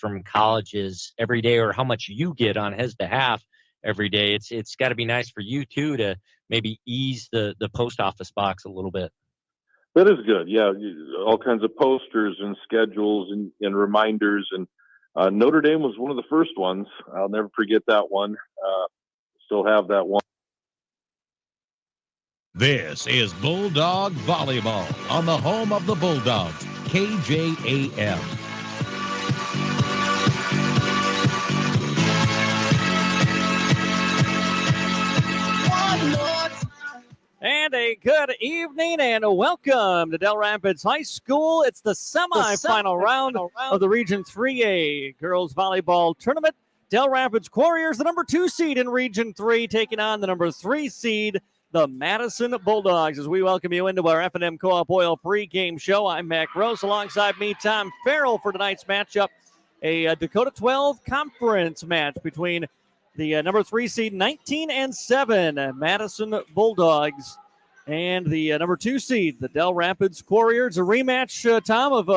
from colleges every day, or how much you get on his behalf every day. It's got to be nice for you too to maybe ease the post office box a little bit. That is good. Yeah, all kinds of posters and schedules and reminders. And Notre Dame was one of the first ones. I'll never forget that one. Still have that one. This is Bulldog Volleyball on the home of the Bulldogs, KJAM. And a good evening and welcome to Dell Rapids High School. It's the semifinal round of the Region 3A Girls Volleyball Tournament. Dell Rapids Quarriers, the number 2 seed in Region 3, taking on the number 3 seed, the Madison Bulldogs. As we welcome you into our F&M Co-op Oil pregame show, I'm Mac Rose. Alongside me, Tom Farrell, for tonight's matchup, a Dakota 12 conference match between the number 3 seed, 19-7, Madison Bulldogs, and the number 2 seed, the Dell Rapids Quarriers. A rematch, Tom, of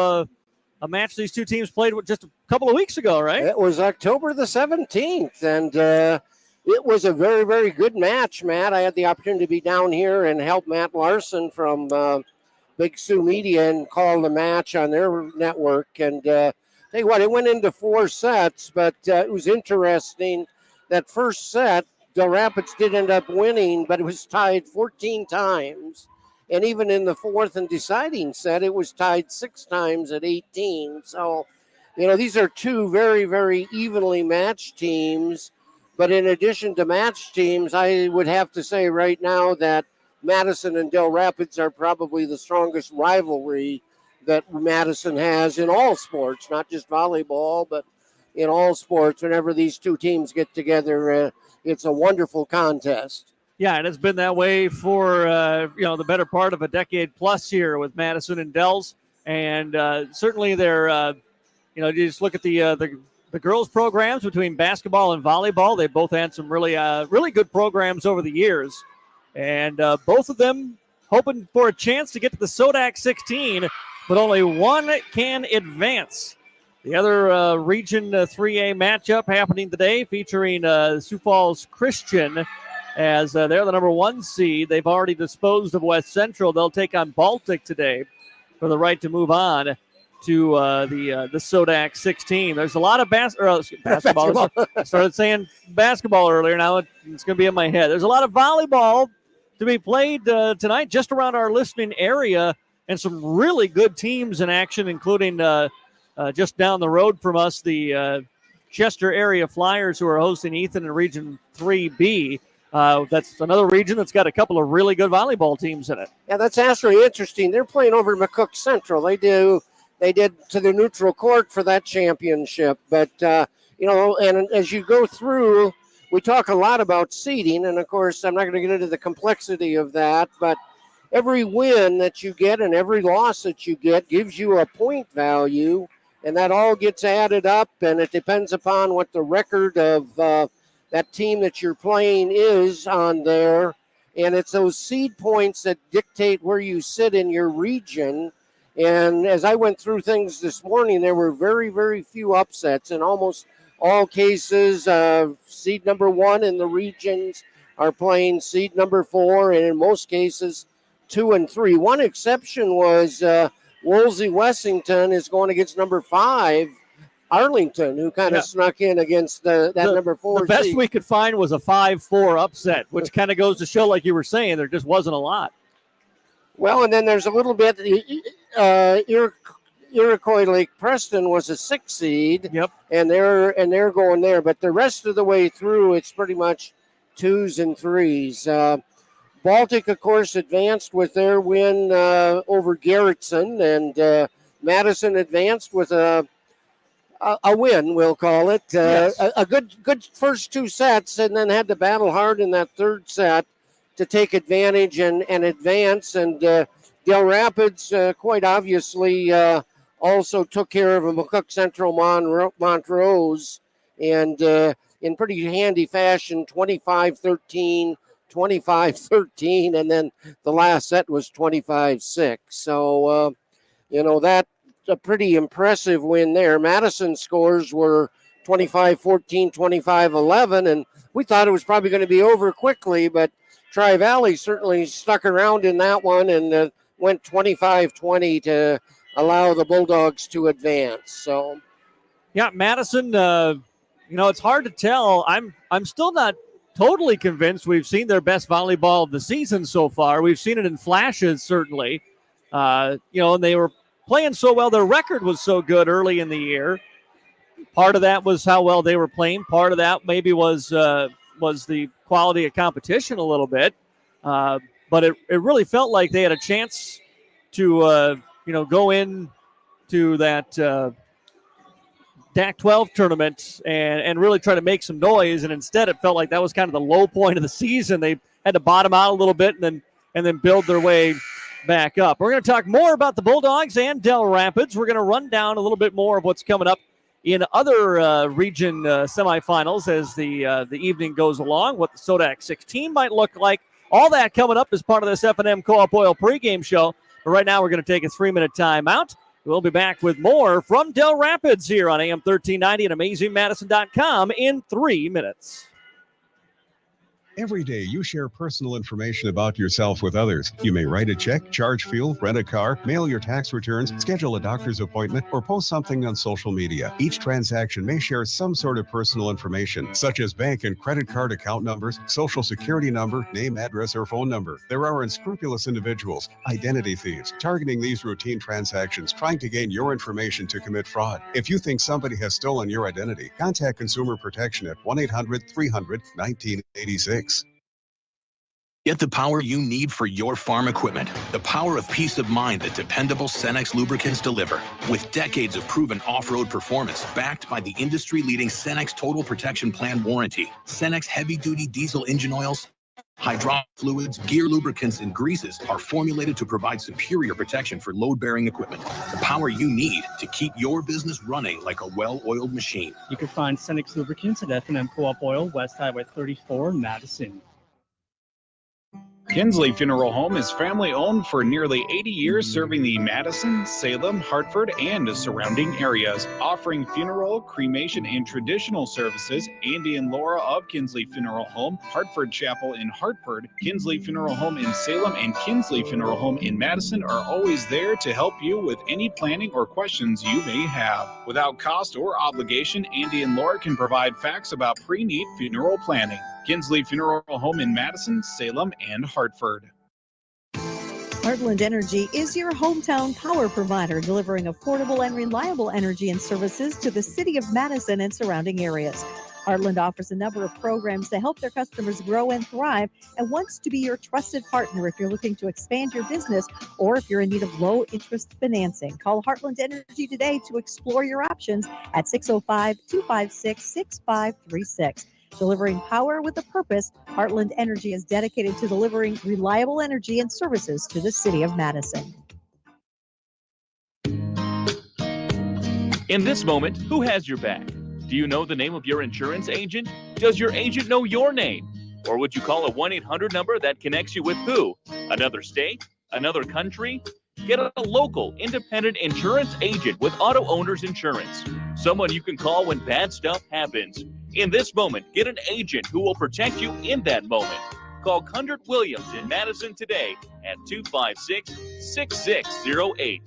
a match these two teams played just a couple of weeks ago, right? It was October the 17th, and it was a very, very good match, Matt. I had the opportunity to be down here and help Matt Larson from Big Sioux Media and call the match on their network. And tell you what, it went into 4 sets, but it was interesting. That first set, the Rapids did end up winning, but it was tied 14 times. And even in the fourth and deciding set, it was tied 6 times at 18. So, these are two very, very evenly matched teams. But in addition to matched teams, I would have to say right now that Madison and Dell Rapids are probably the strongest rivalry that Madison has in all sports, not just volleyball, but in all sports. Whenever these two teams get together, it's a wonderful contest. Yeah, and it's been that way for, the better part of a decade plus here with Madison and Dells. And certainly they're, you just look at the girls' programs between basketball and volleyball. They both had some really, really good programs over the years. And both of them hoping for a chance to get to the SoDak 16, but only one can advance. The other Region 3A matchup happening today featuring Sioux Falls Christian as they're the number 1 seed. They've already disposed of West Central. They'll take on Baltic today for the right to move on to the SoDak 16. There's a lot of basketball. I started saying basketball earlier. Now it's going to be in my head. There's a lot of volleyball to be played tonight just around our listening area, and some really good teams in action, including just down the road from us, the Chester area Flyers, who are hosting Ethan in Region 3B. That's another region that's got a couple of really good volleyball teams in it. Yeah, that's actually interesting. They're playing over McCook Central. They did to the neutral court for that championship. But, and as you go through, we talk a lot about seeding. And, of course, I'm not going to get into the complexity of that. But every win that you get and every loss that you get gives you a point value. And that all gets added up, and it depends upon what the record of that team that you're playing is on there. And it's those seed points that dictate where you sit in your region. And as I went through things this morning, there were very, very few upsets. In almost all cases, seed number 1 in the regions are playing seed number 4, and in most cases, 2 and 3. One exception was Wolsey Wessington is going against number 5, Arlington, who kind of snuck in against that number 4. The best we could find was a 5-4 upset, which kind of goes to show, like you were saying, there just wasn't a lot. Well, and then there's a little bit. Iroquois Lake Preston was a 6 seed. Yep. And they're going there, but the rest of the way through, it's pretty much 2s and 3s. Baltic, of course, advanced with their win over Garrettson, and Madison advanced with a win, we'll call it. Yes. A good first 2 sets, and then had to battle hard in that 3rd set to take advantage and advance. And Dell Rapids, quite obviously, also took care of a McCook Central Montrose, and in pretty handy fashion, 25-13. 25-13, and then the last set was 25-6. So, that a pretty impressive win there. Madison scores were 25-14, 25-11, and we thought it was probably going to be over quickly, but Tri-Valley certainly stuck around in that one and went 25-20 to allow the Bulldogs to advance. So, yeah, Madison, it's hard to tell. I'm still not totally convinced we've seen their best volleyball of the season so far. We've seen it in flashes, certainly. And they were playing so well. Their record was so good early in the year. Part of that was how well they were playing. Part of that maybe was the quality of competition a little bit. But it really felt like they had a chance to, go in to that DAC 12 tournament and really try to make some noise. And instead, it felt like that was kind of the low point of the season. They had to bottom out a little bit and then build their way back up. We're going to talk more about the Bulldogs and Dell Rapids. We're going to run down a little bit more of what's coming up in other region semifinals as the evening goes along, what the SoDak 16 might look like. All that coming up as part of this F&M Co-op Oil pregame show. But right now we're going to take a 3-minute timeout. We'll be back with more from Dell Rapids here on AM 1390 and AmazingMadison.com in 3 minutes. Every day, you share personal information about yourself with others. You may write a check, charge fuel, rent a car, mail your tax returns, schedule a doctor's appointment, or post something on social media. Each transaction may share some sort of personal information, such as bank and credit card account numbers, social security number, name, address, or phone number. There are unscrupulous individuals, identity thieves, targeting these routine transactions, trying to gain your information to commit fraud. If you think somebody has stolen your identity, contact Consumer Protection at 1-800-300-1986. Get the power you need for your farm equipment. The power of peace of mind that dependable Cenex lubricants deliver. With decades of proven off-road performance backed by the industry-leading Cenex Total Protection Plan warranty. Cenex heavy-duty diesel engine oils, hydraulic fluids, gear lubricants, and greases are formulated to provide superior protection for load-bearing equipment. The power you need to keep your business running like a well-oiled machine. You can find Cenex lubricants at F&M Co-op Oil, West Highway 34, Madison. Kinsley Funeral Home is family-owned for nearly 80 years, serving the Madison, Salem, Hartford, and the surrounding areas. Offering funeral, cremation, and traditional services, Andy and Laura of Kinsley Funeral Home, Hartford Chapel in Hartford, Kinsley Funeral Home in Salem, and Kinsley Funeral Home in Madison are always there to help you with any planning or questions you may have. Without cost or obligation, Andy and Laura can provide facts about pre-need funeral planning. Kinsley Funeral Home in Madison, Salem, and Hartford. Heartland Energy is your hometown power provider, delivering affordable and reliable energy and services to the city of Madison and surrounding areas. Heartland offers a number of programs to help their customers grow and thrive and wants to be your trusted partner if you're looking to expand your business or if you're in need of low-interest financing. Call Heartland Energy today to explore your options at 605-256-6536. Delivering power with a purpose, Heartland Energy is dedicated to delivering reliable energy and services to the city of Madison. In this moment, who has your back? Do you know the name of your insurance agent? Does your agent know your name? Or would you call a 1-800 number that connects you with who? Another state? Another country? Get a local, independent insurance agent with Auto Owners Insurance. Someone you can call when bad stuff happens. In this moment, get an agent who will protect you in that moment. Call Kundert Williams in Madison today at 256-6608.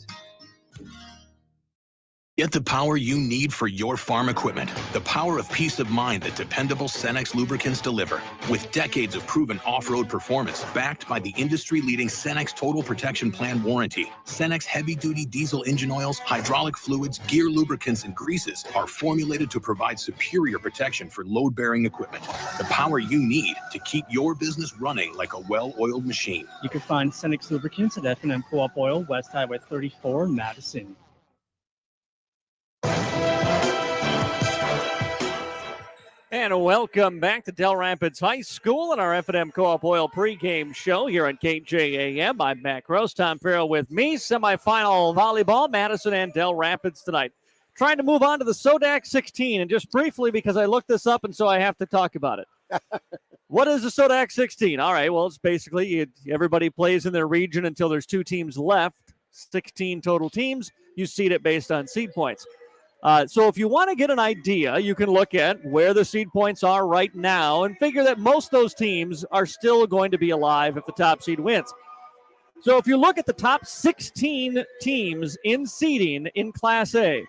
Get the power you need for your farm equipment. The power of peace of mind that dependable Cenex lubricants deliver. With decades of proven off-road performance backed by the industry-leading Cenex Total Protection Plan warranty. Cenex heavy-duty diesel engine oils, hydraulic fluids, gear lubricants, and greases are formulated to provide superior protection for load-bearing equipment. The power you need to keep your business running like a well-oiled machine. You can find Cenex lubricants at F&M Co-op Oil, West Highway 34, Madison. And welcome back to Dell Rapids High School and our F&M Co-op Oil pregame show here on KJAM. I'm Matt Gross, Tom Farrell with me. Semifinal volleyball, Madison and Dell Rapids tonight. Trying to move on to the SoDak 16, and just briefly because I looked this up and so I have to talk about it. What is the SoDak 16? All right, well, it's basically everybody plays in their region until there's two teams left. 16 total teams. You seed it based on seed points. So if you want to get an idea, you can look at where the seed points are right now and figure that most of those teams are still going to be alive if the top seed wins. So if you look at the top 16 teams in seeding in Class A,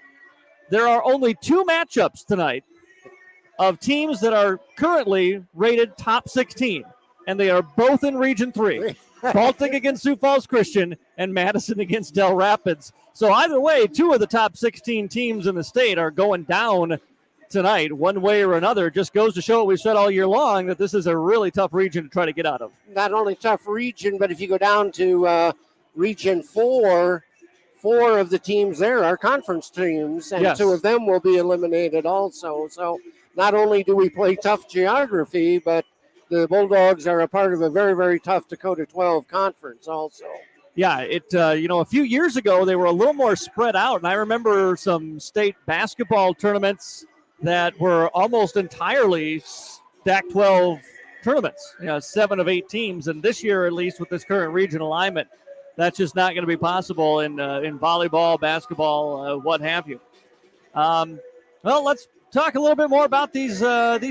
there are only 2 matchups tonight of teams that are currently rated top 16, and they are both in Region 3. Baltic against Sioux Falls Christian and Madison against Dell Rapids. So either way, 2 of the top 16 teams in the state are going down tonight one way or another. Just goes to show what we've said all year long, that this is a really tough region to try to get out of. Not only tough region, but if you go down to Region 4, 4 of the teams there are conference teams, and 2 of them will be eliminated also. So not only do we play tough geography, but the Bulldogs are a part of a very, very tough Dakota 12 conference also. Yeah, a few years ago, they were a little more spread out, and I remember some state basketball tournaments that were almost entirely SoDak 12 tournaments, 7 of 8 teams, and this year, at least with this current region alignment, that's just not going to be possible in volleyball, basketball, what have you. Well, let's talk a little bit more about these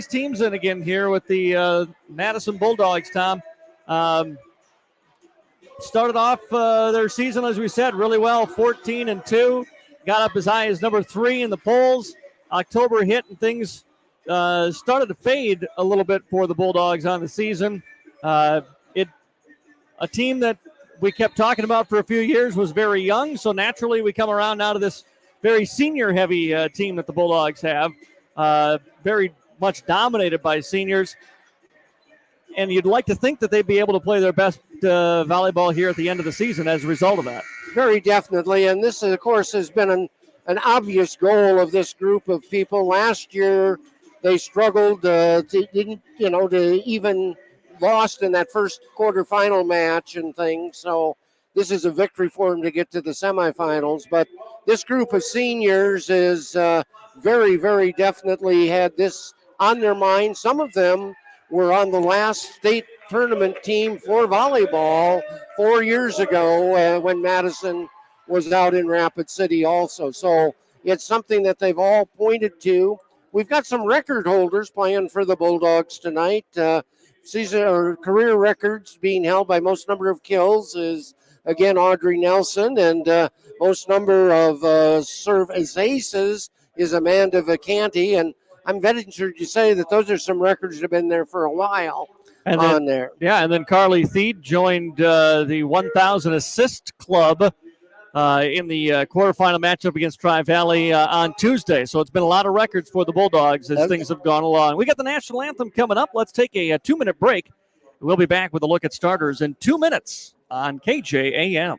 teams, and again here with the Madison Bulldogs, Tom. Started off their season, as we said, really well, 14-2. Got up as high as number 3 in the polls. October hit and things started to fade a little bit for the Bulldogs on the season. A team that we kept talking about for a few years was very young, so naturally we come around now to this very senior-heavy team that the Bulldogs have, very much dominated by seniors. And you'd like to think that they'd be able to play their best volleyball here at the end of the season as a result of that. Very definitely, and this, of course, has been an obvious goal of this group of people. Last year, they struggled, to even lost in that first quarterfinal match and things. So this is a victory for them to get to the semifinals. But this group of seniors is very, very definitely had this on their mind. Some of them were on the last state tournament team for volleyball 4 years ago when Madison was out in Rapid City also. So it's something that they've all pointed to. We've got some record holders playing for the Bulldogs tonight. Season or career records being held by most number of kills is, again, Audrey Nelson, and most number of serve as aces is Amanda Vacanti. And I'm ventured to say that those are some records that have been there for a while there. Yeah, and then Carly Thied joined the 1,000 assist club in the quarterfinal matchup against Tri-Valley on Tuesday. So it's been a lot of records for the Bulldogs as things have gone along. We got the national anthem coming up. Let's take a 2-minute break. We'll be back with a look at starters in 2 minutes on KJAM.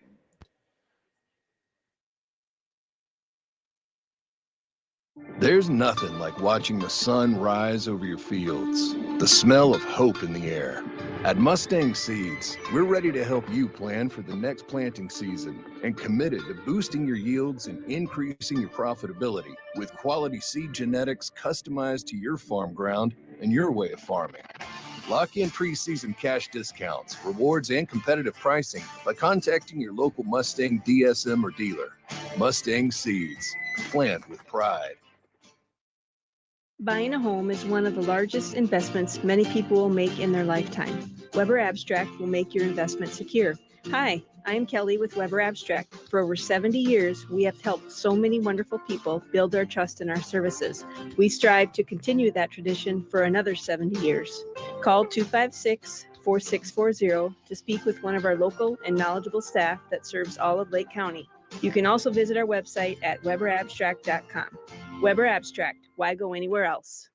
There's nothing like watching the sun rise over your fields, the smell of hope in the air. At Mustang Seeds, we're ready to help you plan for the next planting season and committed to boosting your yields and increasing your profitability with quality seed genetics customized to your farm ground and your way of farming. Lock in preseason cash discounts, rewards, and competitive pricing by contacting your local Mustang DSM or dealer. Mustang Seeds, plant with pride. Buying a home is one of the largest investments many people will make in their lifetime. Weber Abstract will make your investment secure. Hi, I'm Kelly with Weber Abstract. For over 70 years, we have helped so many wonderful people build their trust in our services. We strive to continue that tradition for another 70 years. Call 256-4640 to speak with one of our local and knowledgeable staff that serves all of Lake County. You can also visit our website at weberabstract.com. Weber Abstract, why go anywhere else?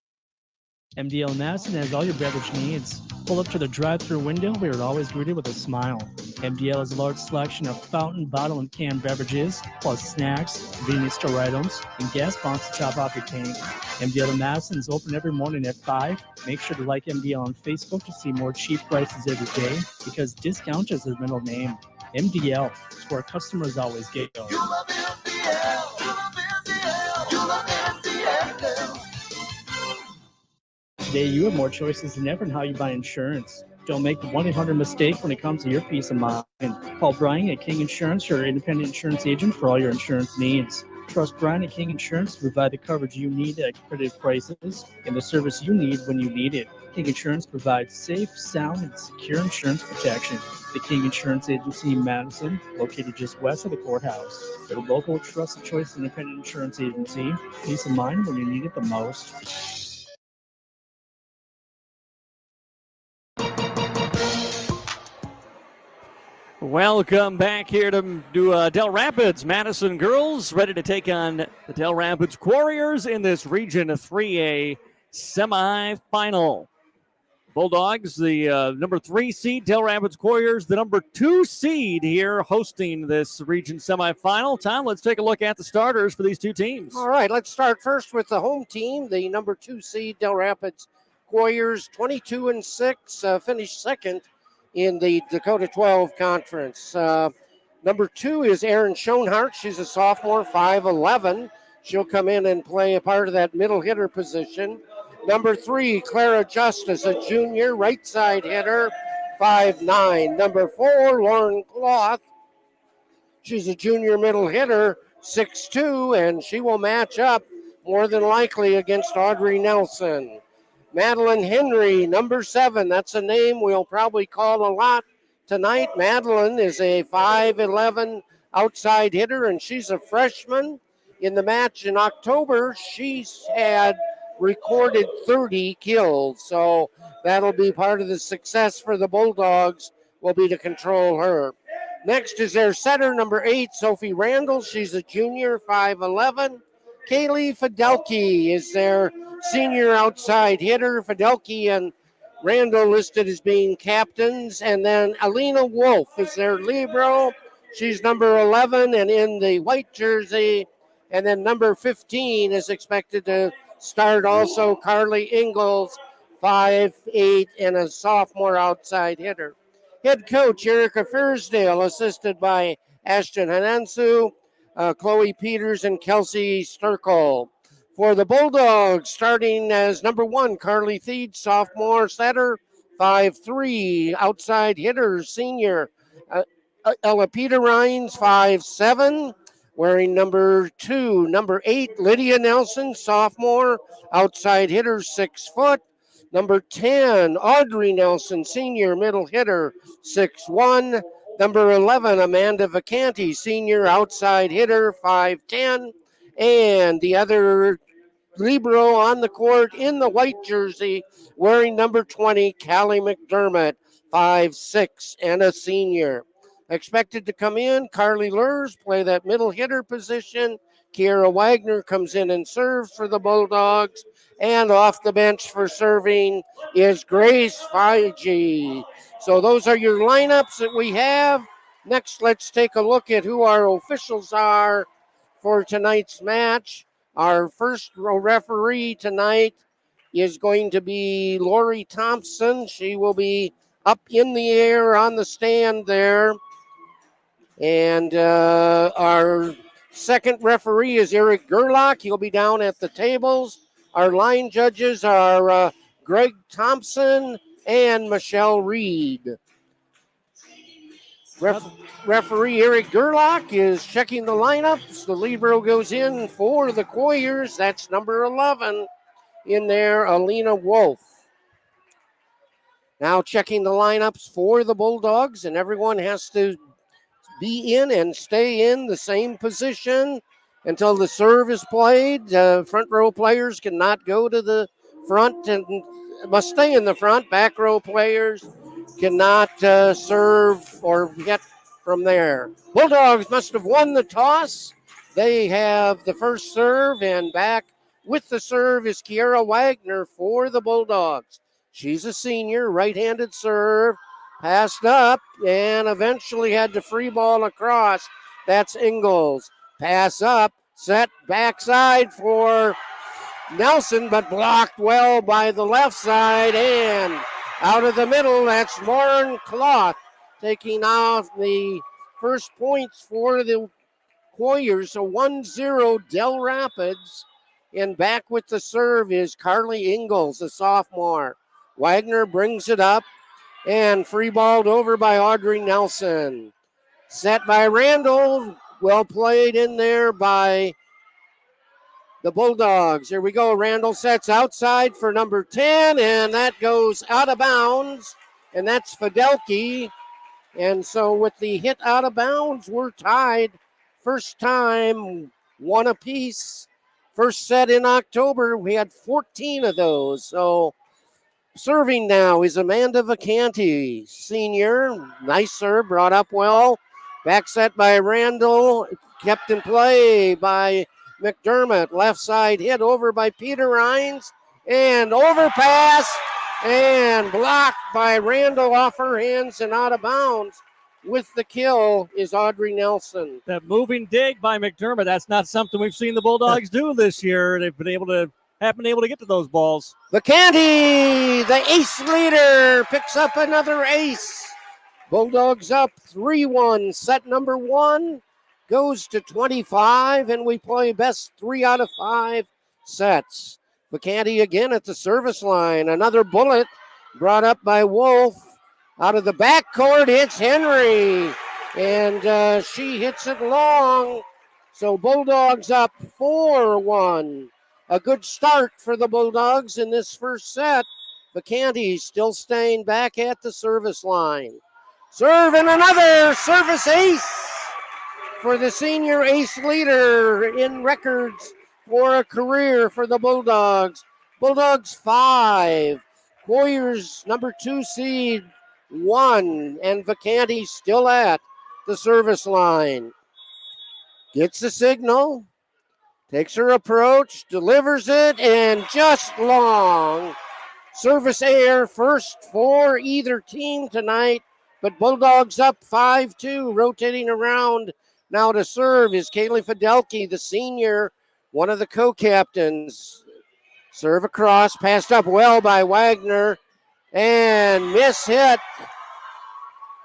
MDL Madison has all your beverage needs. Pull up to the drive-thru window where you're always greeted with a smile. MDL has a large selection of fountain, bottle, and canned beverages, plus snacks, convenience store items, and gas pumps to top off your tank. MDL Madison is open every morning at 5. Make sure to like MDL on Facebook to see more cheap prices every day, because discount is their middle name. MDL is where customers always go. You love MDL. You love MDL. You love MDL. Today, you have more choices than ever in how you buy insurance. Don't make the 1-800 mistake when it comes to your peace of mind. Call Brian at King Insurance, your independent insurance agent for all your insurance needs. Trust Brian at King Insurance to provide the coverage you need at competitive prices and the service you need when you need it. King Insurance provides safe, sound, and secure insurance protection. The King Insurance Agency in Madison, located just west of the courthouse. Their local, trusted choice independent insurance agency. Peace of mind when you need it the most. Welcome back here to Dell Rapids. Madison girls ready to take on the Dell Rapids Quarriers in this Region 3A semifinal. Bulldogs, the number 3 seed, Dell Rapids Quarriers, the number 2 seed here hosting this region semifinal. Tom, let's take a look at the starters for these two teams. All right, let's start first with the home team, the number 2 seed, Dell Rapids Quarriers, 22-6, finished second in the Dakota 12 Conference. Number 2 is Erin Schoenhart. She's a sophomore, 5'11". She'll come in and play a part of that middle hitter position. Number 3, Clara Justice, a junior, right side hitter, 5'9". Number 4, Lauren Cloth. She's a junior middle hitter, 6'2", and she will match up more than likely against Audrey Nelson. Madeline Henry, number 7. That's a name we'll probably call a lot tonight. Madeline is a 5'11" outside hitter, and she's a freshman. In the match in October, she's had recorded 30 kills, so that'll be part of the success for the Bulldogs, will be to control her. Next is their setter, number 8, Sophie Randall. She's a junior, 5'11". Kaylee Fidelki is their senior outside hitter. Fidelki and Randall listed as being captains. And then Alina Wolf is their libero. She's number 11 and in the white jersey. And then number 15 is expected to start also, Carly Ingalls, 5'8", and a sophomore outside hitter. Head coach Erica Fursdale, assisted by Ashton Hanansu, Chloe Peters, and Kelsey Sturkle. For the Bulldogs, starting as number 1, Carly Theed, sophomore setter, 5'3", outside hitter, senior. Ella Peter Rhines, 5'7", wearing number 2. Number 8, Lydia Nelson, sophomore, outside hitter, 6 foot. Number 10, Audrey Nelson, senior, middle hitter, 6'1". Number 11, Amanda Vacanti, senior, outside hitter, 5'10". And the other libero on the court in the white jersey, wearing number 20, Callie McDermott, 5'6", and a senior. Expected to come in, Carly Lurs, play that middle hitter position. Kiera Wagner comes in and serves for the Bulldogs. And off the bench for serving is Grace Feige. So those are your lineups that we have. Next, let's take a look at who our officials are for tonight's match. Our first referee tonight is going to be Lori Thompson. She will be up in the air on the stand there. And our second referee is Eric Gerlach. He'll be down at the tables. Our line judges are Greg Thompson and Michelle Reed. Referee Eric Gerlach is checking the lineups. The libero goes in for the Quarriers. That's number 11 in there, Alina Wolf. Now checking the lineups for the Bulldogs, and everyone has to be in and stay in the same position until the serve is played. Front row players cannot go to the front and must stay in the front. Back row players cannot serve or get from there. Bulldogs must have won the toss. They have the first serve, and back with the serve is Kiera Wagner for the Bulldogs. She's a senior, right-handed serve. Passed up and eventually had to free ball across. That's Ingalls. Pass up, set backside for Nelson, but blocked well by the left side. And out of the middle, that's Lauren Cloth taking off the first points for the Quarriers. So 1-0 Dell Rapids. And back with the serve is Carly Ingalls, a sophomore. Wagner brings it up. and free balled over by Audrey Nelson. Set by Randall. Well played in there by the Bulldogs. Here we go. Randall sets outside for number 10, and that goes out of bounds, and that's Fidelki. And so with the hit out of bounds, we're tied. First time, one apiece. First set in October, we had 14 of those. So serving now is Amanda Vacanti, senior. Nice serve, brought up well. Back set by Randall, kept in play by McDermott. Left side hit over by Peter Rhines, and overpass, and blocked by Randall off her hands and out of bounds. With the kill is Audrey Nelson. That moving dig by McDermott, that's not something we've seen the Bulldogs do this year. They've been able to get to those balls. Vacanti, the ace leader, picks up another ace. Bulldogs up 3-1. Set number 1 goes to 25, and we play best 3 out of 5 sets. Vacanti again at the service line. Another bullet brought up by Wolf. Out of the backcourt, it's Henry, and she hits it long. So Bulldogs up 4-1. A good start for the Bulldogs in this first set. Vacanti still staying back at the service line. Serve and another service ace for the senior ace leader in records for a career for the Bulldogs. Bulldogs 5. Quarriers number 2 seed 1, and Vacanti still at the service line. Gets the signal, takes her approach, delivers it, and just long. Service air first for either team tonight, but Bulldogs up 5-2, rotating around now to serve is Kaylee Fidelki, the senior, one of the co-captains. Serve across, passed up well by Wagner, and miss hit.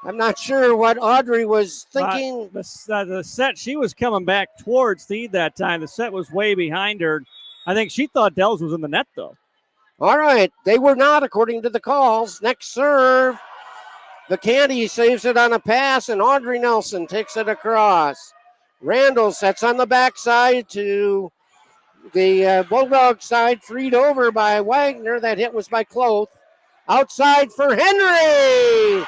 I'm not sure what Audrey was thinking. The set, she was coming back towards Theed that time. The set was way behind her. I think she thought Dells was in the net, though. All right, they were not, according to the calls. Next serve, Vacanti saves it on a pass, and Audrey Nelson takes it across. Randall sets on the backside to the Bulldog side, freed over by Wagner. That hit was by Cloth. Outside for Henry.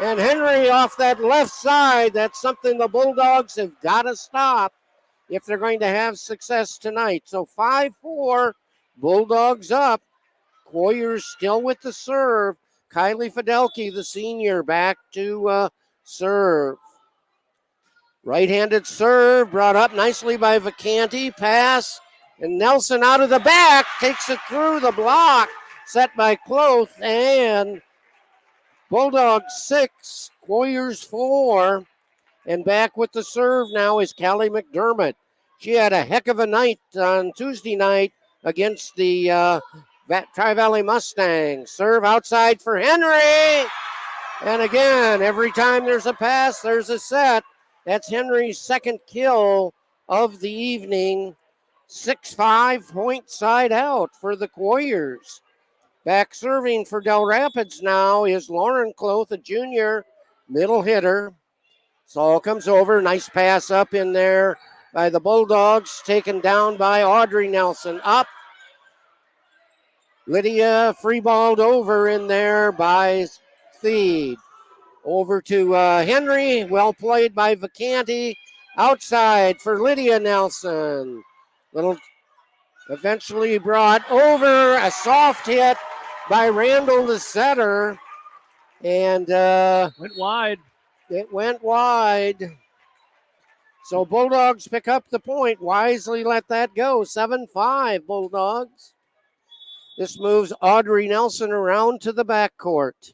And Henry off that left side. That's something the Bulldogs have got to stop if they're going to have success tonight. So 5-4, Bulldogs up. Quarriers still with the serve. Kylie Fidelki, the senior, back to serve. Right-handed serve brought up nicely by Vacanti. Pass, and Nelson out of the back takes it through the block. Set by Cloth, and Bulldogs 6, Quarriers 4. And back with the serve now is Callie McDermott. She had a heck of a night on Tuesday night against the Tri-Valley Mustangs. Serve outside for Henry. And again, every time there's a pass, there's a set. That's Henry's second kill of the evening. 6-5 point side out for the Quarriers. Back serving for Del Rapids now is Lauren Cloth, a junior middle hitter. Saul comes over. Nice pass up in there by the Bulldogs. Taken down by Audrey Nelson. Up. Lydia freeballed over in there by Theed. Over to Henry. Well played by Vacanti. Outside for Lydia Nelson. Little eventually brought over. A soft hit by Randall, the setter. And went wide. It went wide. So Bulldogs pick up the point. Wisely let that go. 7-5 Bulldogs. This moves Audrey Nelson around to the backcourt.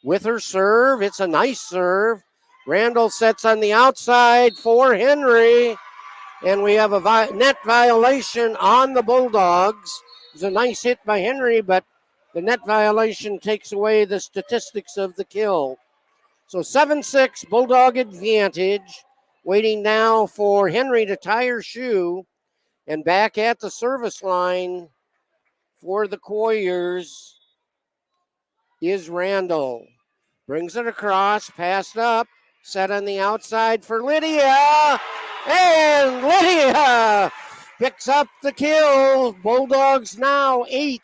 With her serve, it's a nice serve. Randall sets on the outside for Henry. And we have a net violation on the Bulldogs. It's a nice hit by Henry, but the net violation takes away the statistics of the kill. So 7-6, Bulldog advantage. Waiting now for Henry to tie her shoe. And back at the service line for the Quarriers is Randall. Brings it across, passed up, set on the outside for Lydia. And Lydia picks up the kill. Bulldogs now 8.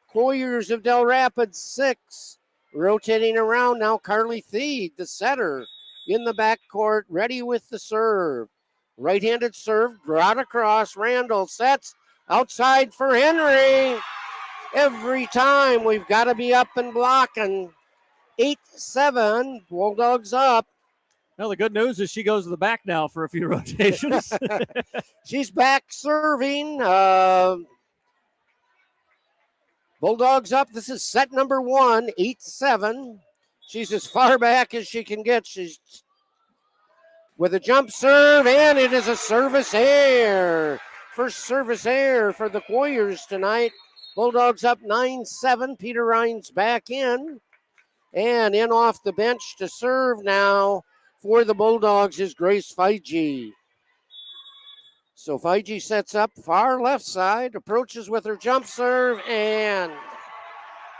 Quarriers of Del Rapids 6. Rotating around now, Carly Theed, the setter, in the backcourt, ready with the serve. Right-handed serve, brought across. Randall sets outside for Henry. Every time we've got to be up and blocking. 8-7, Bulldogs up. Well, the good news is she goes to the back now for a few rotations. She's back serving. Bulldogs up. This is set number 1, 8-7. She's as far back as she can get. She's with a jump serve, and it is a service error. First service error for the Quarriers tonight. Bulldogs up 9-7. Peter Rhines back in. And in off the bench to serve now for the Bulldogs is Grace Feige. So Feige sets up far left side, approaches with her jump serve, and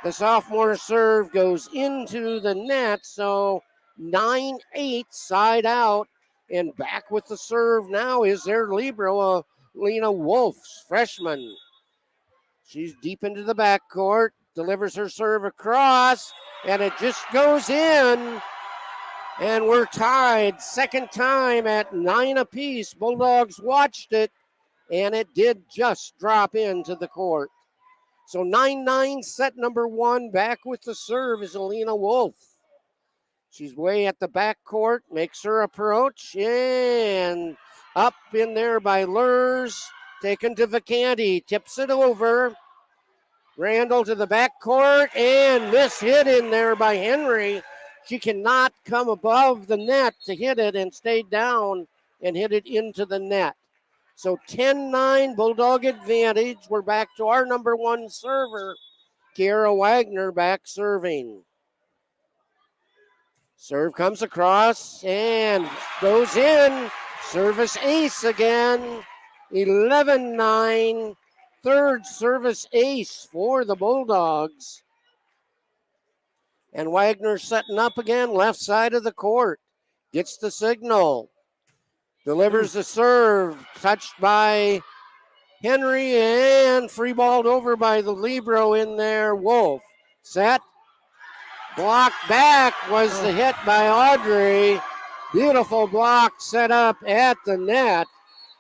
the sophomore serve goes into the net. So 9-8 side out, and back with the serve now is their libero, Lena Wolfs, freshman. She's deep into the backcourt, delivers her serve across, and it just goes in. And we're tied, second time at 9 apiece. Bulldogs watched it, and it did just drop into the court. So 9-9, set number 1. Back with the serve is Alina Wolf. She's way at the backcourt, makes her approach, and up in there by Lurs. Taken to Vacanti, tips it over. Randall to the backcourt, and mishit in there by Henry. She cannot come above the net to hit it and stayed down and hit it into the net. So 10-9, Bulldog advantage. We're back to our number 1 server, Kiara Wagner, back serving. Serve comes across and goes in. Service ace again. 11-9. Third service ace for the Bulldogs. And Wagner setting up again, left side of the court. Gets the signal. Delivers the serve. Touched by Henry and free balled over by the libero in there. Wolf. Set. Blocked back was the hit by Audrey. Beautiful block set up at the net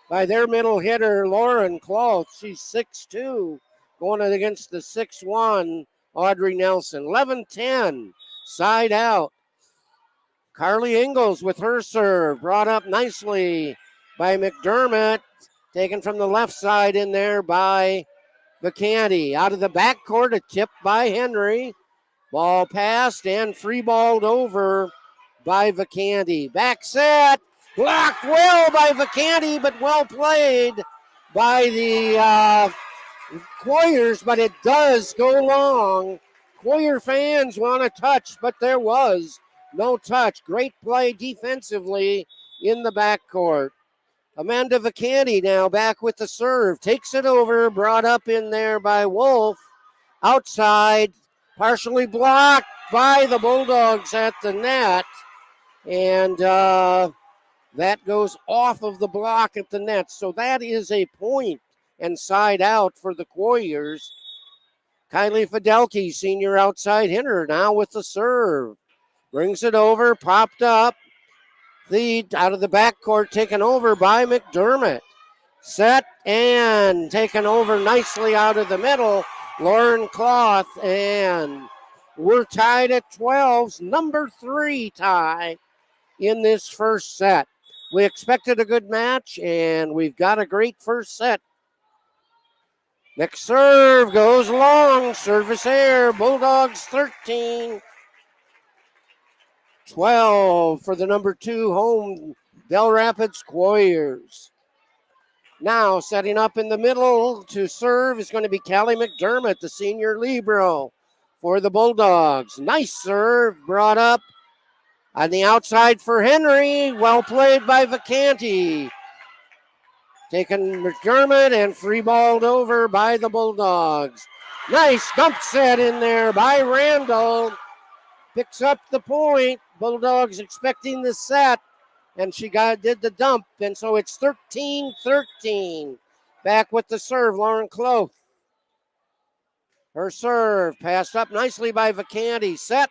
by their middle hitter, Lauren Cloth. She's 6'2", going against the 6'1", Audrey Nelson. 11-10, side out. Carly Ingalls with her serve, brought up nicely by McDermott. Taken from the left side in there by Vacanti. Out of the backcourt, a tip by Henry. Ball passed and free balled over by Vacanti. Back set. Blocked well by Vacanti, but well played by the Quarriers, but it does go long. Quarrier fans want a touch, but there was no touch. Great play defensively in the backcourt. Amanda Vacanti now back with the serve. Takes it over, brought up in there by Wolf. Outside, partially blocked by the Bulldogs at the net. And that goes off of the block at the net. So that is a point and side out for the Quarriers. Kylie Fidelki, senior outside hitter, now with the serve. Brings it over, popped up. Out of the backcourt, taken over by McDermott. Set and taken over nicely out of the middle. Lauren Cloth, and we're tied at 12. Number 3 tie in this first set. We expected a good match, and we've got a great first set. Next serve goes long. Service air. Bulldogs 13. 12 for the number 2 home Del Rapids Quarriers. Now setting up in the middle to serve is going to be Callie McDermott, the senior libero for the Bulldogs. Nice serve brought up on the outside for Henry. Well played by Vacanti. Taken McDermott and free balled over by the Bulldogs. Nice dump set in there by Randall. picks up the point. Bulldogs expecting the set, and she did the dump, and so it's 13-13. Back with the serve, Lauren Cloth. Her serve passed up nicely by Vacanti. Set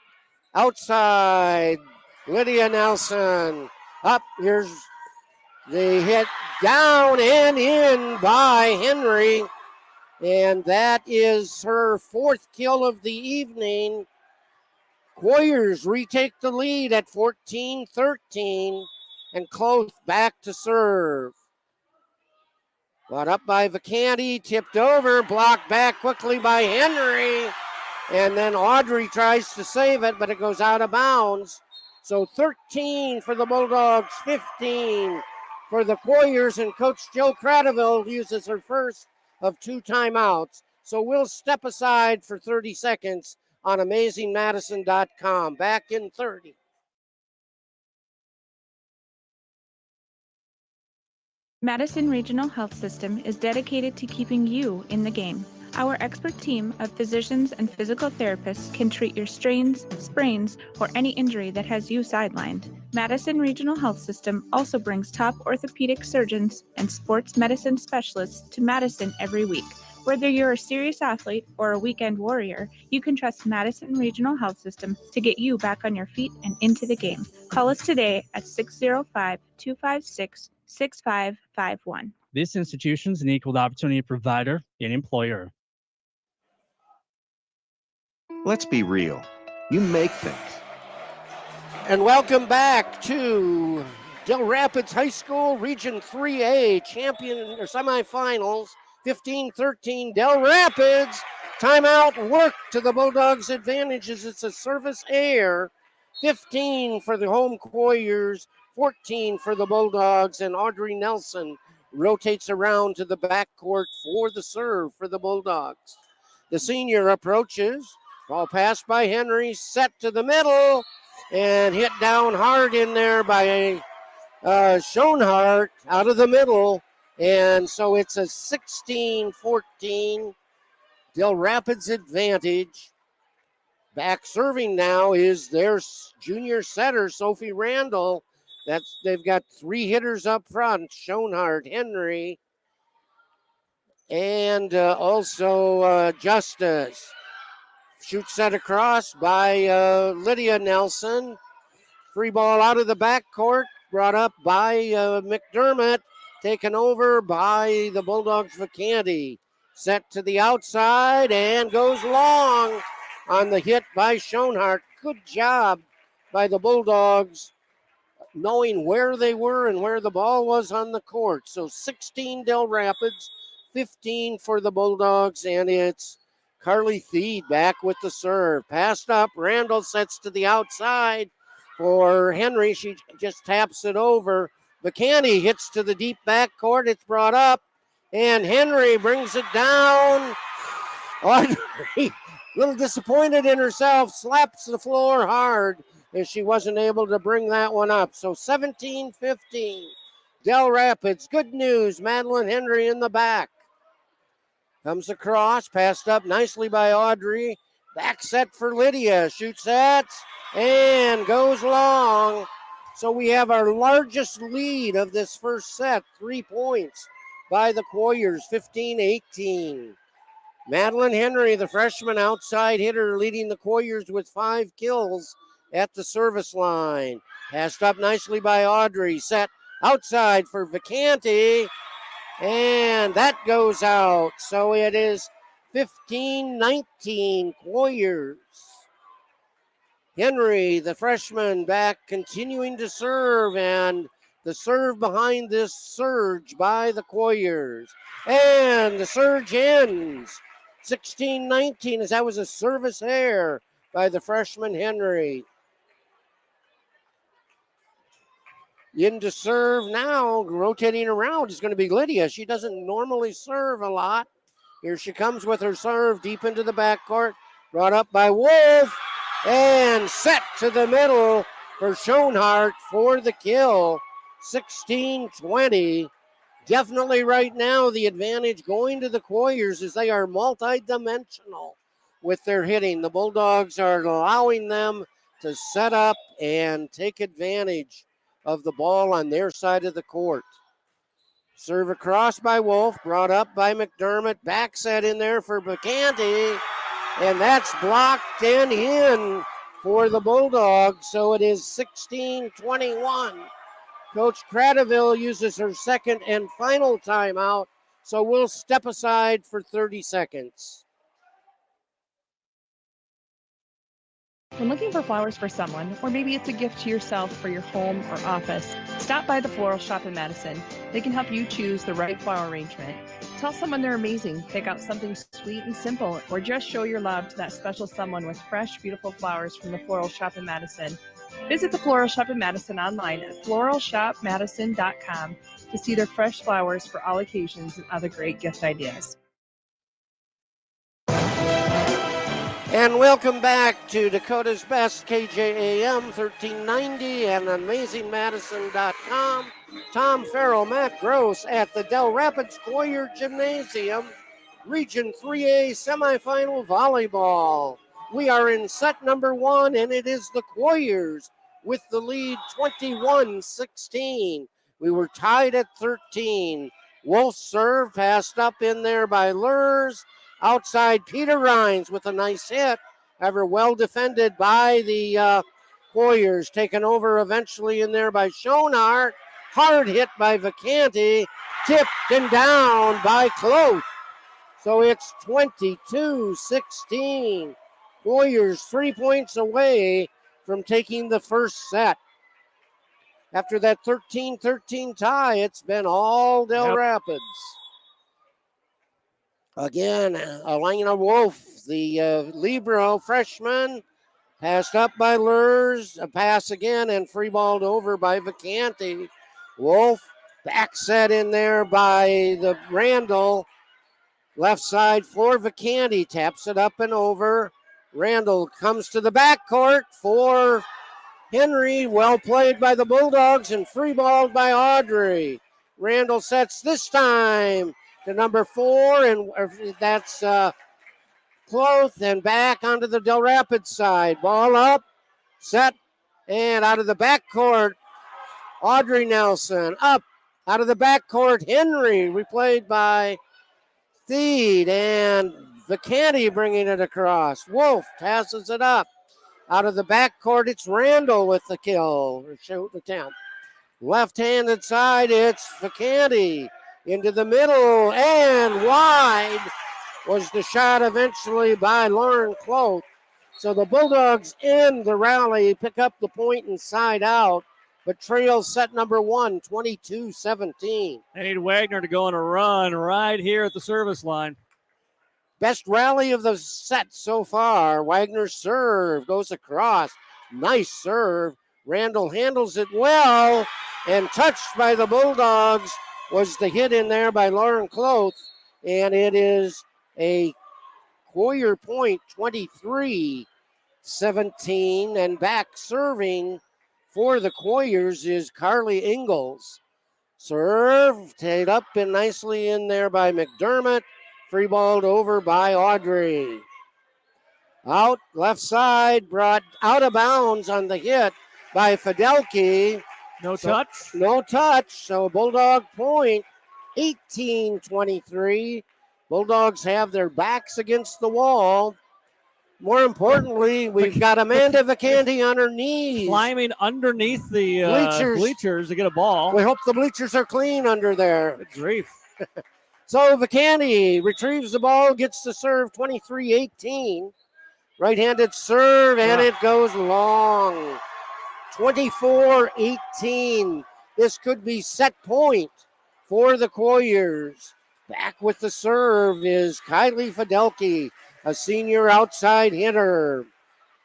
outside. Lydia Nelson. Up, here's the hit down and in by Henry. And that is her fourth kill of the evening. Quarriers retake the lead at 14-13. And Cloth back to serve. Brought up by Vacanti, tipped over, blocked back quickly by Henry. And then Audrey tries to save it, but it goes out of bounds. So 13 for the Bulldogs, 15 for the Quarriers, and Coach Jill Cradaville uses her first of 2 timeouts. So we'll step aside for 30 seconds on AmazingMadison.com. Back in 30. Madison Regional Health System is dedicated to keeping you in the game. Our expert team of physicians and physical therapists can treat your strains, sprains, or any injury that has you sidelined. Madison Regional Health System also brings top orthopedic surgeons and sports medicine specialists to Madison every week. Whether you're a serious athlete or a weekend warrior, you can trust Madison Regional Health System to get you back on your feet and into the game. Call us today at 605-256-6551. This institution is an equal opportunity provider and employer. Let's be real. You make things. And welcome back to Del Rapids High School Region 3A champion or semifinals. 15-13 Del Rapids. Timeout work to the Bulldogs' advantage as it's a service error. 15 for the home Quarriers, 14 for the Bulldogs, and Audrey Nelson rotates around to the backcourt for the serve for the Bulldogs. The senior approaches. Ball passed by Henry, set to the middle, and hit down hard in there by Schoenhart out of the middle. And so it's a 16-14 Del Rapids advantage. Back serving now is their junior setter, Sophie Randall. They've got 3 hitters up front, Schoenhart, Henry, and also Justice. Shoot set across by Lydia Nelson. Free ball out of the backcourt, brought up by McDermott. Taken over by the Bulldogs Vacanti. Set to the outside and goes long on the hit by Schoenhart. Good job by the Bulldogs knowing where they were and where the ball was on the court. So 16 Del Rapids, 15 for the Bulldogs, and it's Carly Theed back with the serve. Passed up, Randall sets to the outside for Henry. She just taps it over. Vacanti hits to the deep backcourt. It's brought up, and Henry brings it down. Audrey, a little disappointed in herself, slaps the floor hard as she wasn't able to bring that one up. So 17-15, Del Rapids. Good news, Madeline Henry in the back. Comes across, passed up nicely by Audrey. Back set for Lydia. Shoots at and goes long. So we have our largest lead of this first set, 3 points by the Quarriers, 15-18. Madeline Henry, the freshman outside hitter, leading the Quarriers with 5 kills at the service line. Passed up nicely by Audrey. Set outside for Vacanti, and that goes out. So it is 15-19 Quarriers. Henry, the freshman, back continuing to serve, and the serve behind this surge by the Quarriers. And the surge ends. 16-19 as that was a service error by the freshman Henry. In to serve now, rotating around is going to be Lydia. She doesn't normally serve a lot. Here she comes with her serve deep into the backcourt. Brought up by Wolf. And set to the middle for Schoenhart for the kill. 16-20. Definitely right now the advantage going to the Quarriers as they are multi-dimensional with their hitting. The Bulldogs are allowing them to set up and take advantage of the ball on their side of the court. Serve across by Wolf, brought up by McDermott. Back set in there for McCanty, and that's blocked and in for the Bulldogs. So it is 16-21. Coach Cradaville uses her second and final timeout, so we'll step aside for 30 seconds. When looking for flowers for someone, or maybe it's a gift to yourself for your home or office, stop by the Floral Shop in Madison. They can help you choose the right flower arrangement. Tell someone they're amazing, pick out something sweet and simple, or just show your love to that special someone with fresh, beautiful flowers from the Floral Shop in Madison. Visit the Floral Shop in Madison online at floralshopmadison.com to see their fresh flowers for all occasions and other great gift ideas. And welcome back to Dakota's Best, KJAM 1390 and AmazingMadison.com. Tom Farrell, Matt Gross at the Dell Rapids Quarrier Gymnasium, Region 3A semifinal volleyball. We are in set number 1, and it is the Quarriers with the lead 21-16. We were tied at 13. Wolf serve, passed up in there by Lurs. Outside, Peter Rhines with a nice hit. Ever well defended by the Quarriers. Taken over eventually in there by Schoenhart. Hard hit by Vacanti. Tipped and down by Cloth. So it's 22-16. Quarriers 3 points away from taking the first set. After that 13-13 tie, it's been all Dell Rapids. Again, Elena Wolf, the libero freshman, passed up by Lurs, a pass again, and free balled over by Vacanti. Wolf, back set in there by the Randall. Left side for Vacanti, taps it up and over. Randall comes to the backcourt for Henry, well played by the Bulldogs and free balled by Audrey. Randall sets this time to number 4, and that's Cloth, and back onto the Del Rapids side. Ball up, set, and out of the backcourt, Audrey Nelson. Up, out of the backcourt, Henry, replayed by Theed, and Vacanti bringing it across. Wolf passes it up. Out of the backcourt, it's Randall with the kill, or shoot attempt. Left-handed side, it's Vacanti. Into the middle, and wide was the shot eventually by Lauren Cloth. So the Bulldogs end the rally, pick up the point inside out, but trail set number 1, 22-17. They need Wagner to go on a run right here at the service line. Best rally of the set so far. Wagner's serve goes across. Nice serve. Randall handles it well, and touched by the Bulldogs was the hit in there by Lauren Cloth, and it is a Quarrier point, 23-17, and back serving for the Quarriers is Carly Ingalls. Serve, tied up and nicely in there by McDermott, free balled over by Audrey. Out, left side, brought out of bounds on the hit by Fidelki. No touch. No touch. So Bulldog point, 18-23. Bulldogs have their backs against the wall. More importantly, we've got Amanda Vacanti on her knees. Climbing underneath the bleachers to get a ball. We hope the bleachers are clean under there. Good grief. So Vacanti retrieves the ball, gets to serve 23-18. Right-handed serve, and it goes long. 24-18. This could be set point for the Quarriers. Back with the serve is Kylie Fidelki, a senior outside hitter.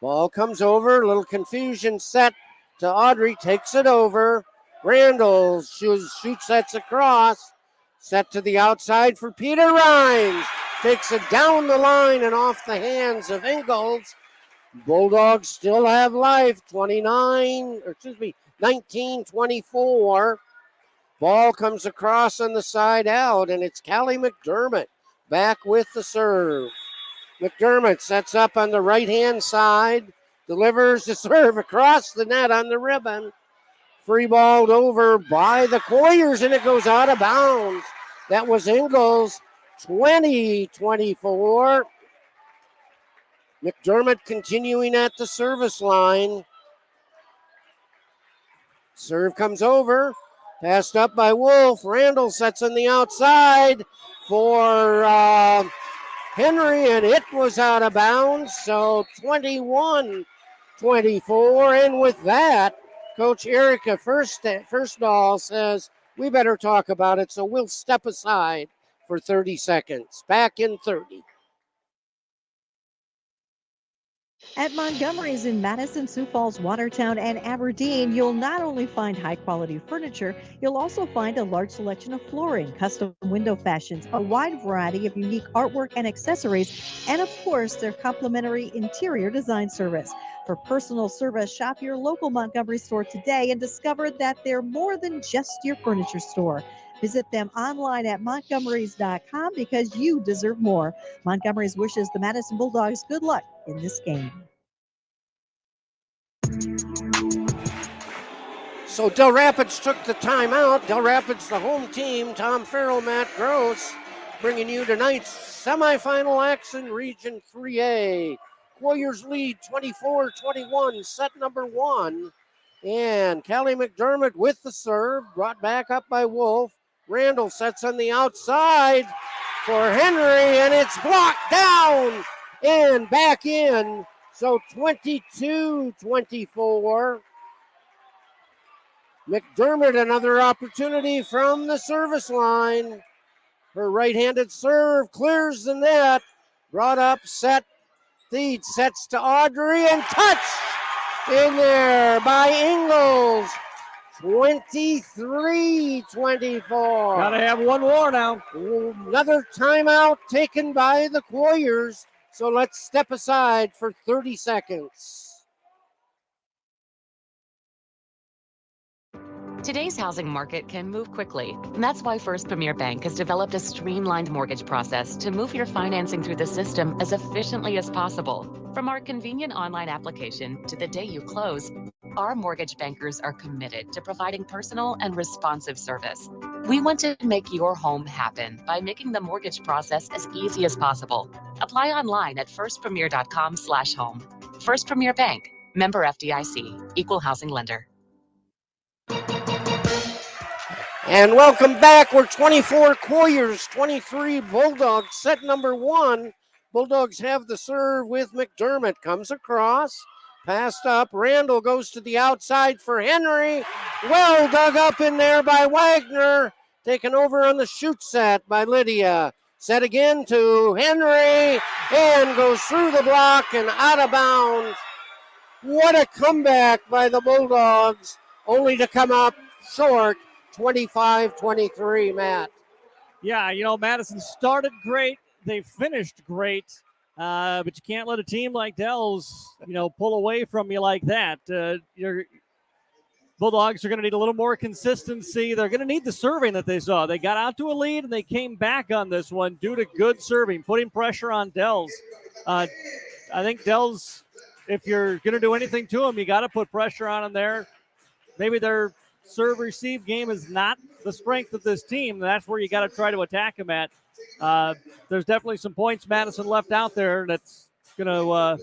Ball comes over, a little confusion set to Audrey, takes it over. Randall shoots that's across. Set to the outside for Peter Rhines. Takes it down the line and off the hands of Ingalls. Bulldogs still have life, 19-24. Ball comes across on the side out, and it's Callie McDermott back with the serve. McDermott sets up on the right-hand side delivers the serve across the net on the ribbon. Free balled over by the Quarriers, and it goes out of bounds. That was Ingles, 20-24. McDermott continuing at the service line. Serve comes over, passed up by Wolf. Randall sets on the outside for Henry, and it was out of bounds. So 21-24, and with that, Coach Erica Firstdahl says, we better talk about it, so we'll step aside for 30 seconds. Back in 30. At Montgomery's in Madison, Sioux Falls, Watertown, and Aberdeen, you'll not only find high-quality furniture, you'll also find a large selection of flooring, custom window fashions, a wide variety of unique artwork and accessories, and of course, their complimentary interior design service. For personal service, shop your local Montgomery store today and discover that they're more than just your furniture store. Visit them online at montgomerys.com because you deserve more. Montgomery's wishes the Madison Bulldogs good luck in this game. So Del Rapids took the timeout. Del Rapids, the home team. Tom Farrell, Matt Gross, bringing you tonight's semifinal action, Region 3A. Warriors lead 24-21, set number 1. And Callie McDermott with the serve, brought back up by Wolf. Randall sets on the outside for Henry, and it's blocked down and back in. So 22-24. McDermott, another opportunity from the service line. Her right-handed serve clears the net. Brought up, set, feed, sets to Audrey, and touch in there by Ingles. 23-24. Gotta have one more now. Another timeout taken by the Quarriers. So let's step aside for 30 seconds. Today's housing market can move quickly, and that's why First Premier Bank has developed a streamlined mortgage process to move your financing through the system as efficiently as possible. From our convenient online application to the day you close, our mortgage bankers are committed to providing personal and responsive service. We want to make your home happen by making the mortgage process as easy as possible. Apply online at firstpremier.com/home. First Premier Bank, member FDIC, equal housing lender. And welcome back. We're 24 Quarriers, 23 Bulldogs, set number 1. Bulldogs have the serve with McDermott. Comes across, passed up. Randall goes to the outside for Henry. Well dug up in there by Wagner. Taken over on the shoot set by Lydia. Set again to Henry and goes through the block and out of bounds. What a comeback by the Bulldogs, only to come up short. 25-23, Matt. Yeah, Madison started great. They finished great. But you can't let a team like Dell's, pull away from you like that. Your Bulldogs are going to need a little more consistency. They're going to need the serving that they saw. They got out to a lead, and they came back on this one due to good serving, putting pressure on Dell's. I think Dell's, if you're going to do anything to them, you got to put pressure on them there. Maybe their serve-receive game is not the strength of this team. That's where you got to try to attack them at. There's definitely some points Madison left out there that's going to,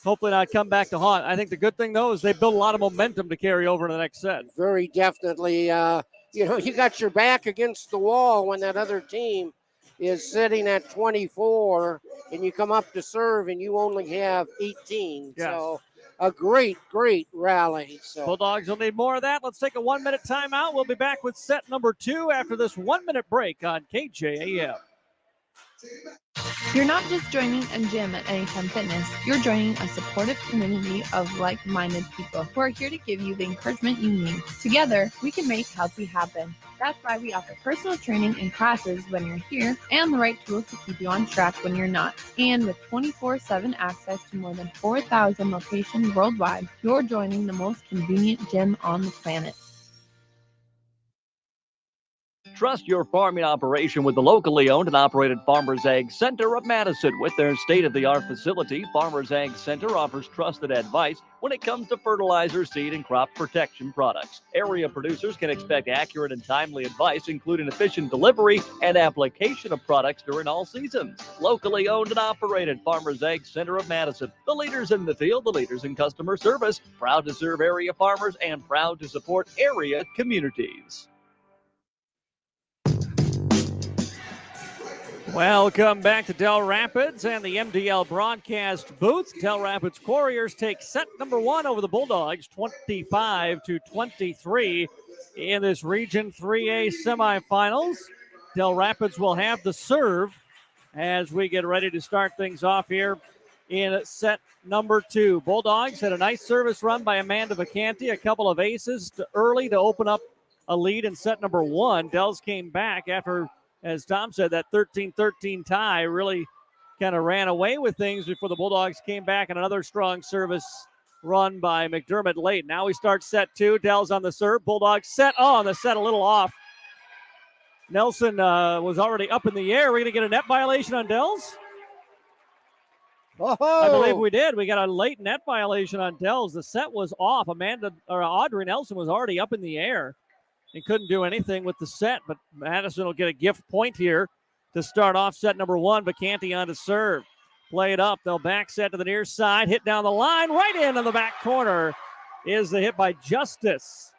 hopefully not come back to haunt. I think the good thing, though, is they built a lot of momentum to carry over to the next set. Very definitely. You got your back against the wall when that other team is sitting at 24, and you come up to serve, and you only have 18. Yes. So a great, great rally. So Bulldogs will need more of that. Let's take a 1-minute timeout. We'll be back with set number 2 after this 1-minute break on KJAM. You're not just joining a gym at Anytime Fitness, you're joining a supportive community of like-minded people who are here to give you the encouragement you need. Together, we can make healthy happen. That's why we offer personal training and classes when you're here and the right tools to keep you on track when you're not. And with 24/7 access to more than 4,000 locations worldwide, you're joining the most convenient gym on the planet. Trust your farming operation with the locally owned and operated Farmers Ag Center of Madison. With their state-of-the-art facility, Farmers Ag Center offers trusted advice when it comes to fertilizer, seed, and crop protection products. Area producers can expect accurate and timely advice, including efficient delivery and application of products during all seasons. Locally owned and operated Farmers Ag Center of Madison. The leaders in the field, the leaders in customer service, proud to serve area farmers and proud to support area communities. Welcome back to Dell Rapids and the MDL broadcast booth. Dell Rapids Quarriers take set number 1 over the Bulldogs, 25-23 in this Region 3A semifinals. Dell Rapids will have the serve as we get ready to start things off here in set number 2. Bulldogs had a nice service run by Amanda Vacanti, a couple of aces early to open up a lead in set number 1. Dells came back after, as Tom said, that 13-13 tie really kind of ran away with things before the Bulldogs came back, and another strong service run by McDermott late. Now we start set 2. Dell's on the serve. Bulldogs set. Oh, on the set a little off. Nelson was already up in the air. We're going to get a net violation on Dells? Oh. I believe we did. We got a late net violation on Dells. The set was off. Audrey Nelson was already up in the air and couldn't do anything with the set, but Madison will get a gift point here to start off set number 1. Vacanti on to serve. Play it up. They'll back set to the near side. Hit down the line. Right in the back corner is the hit by Justice.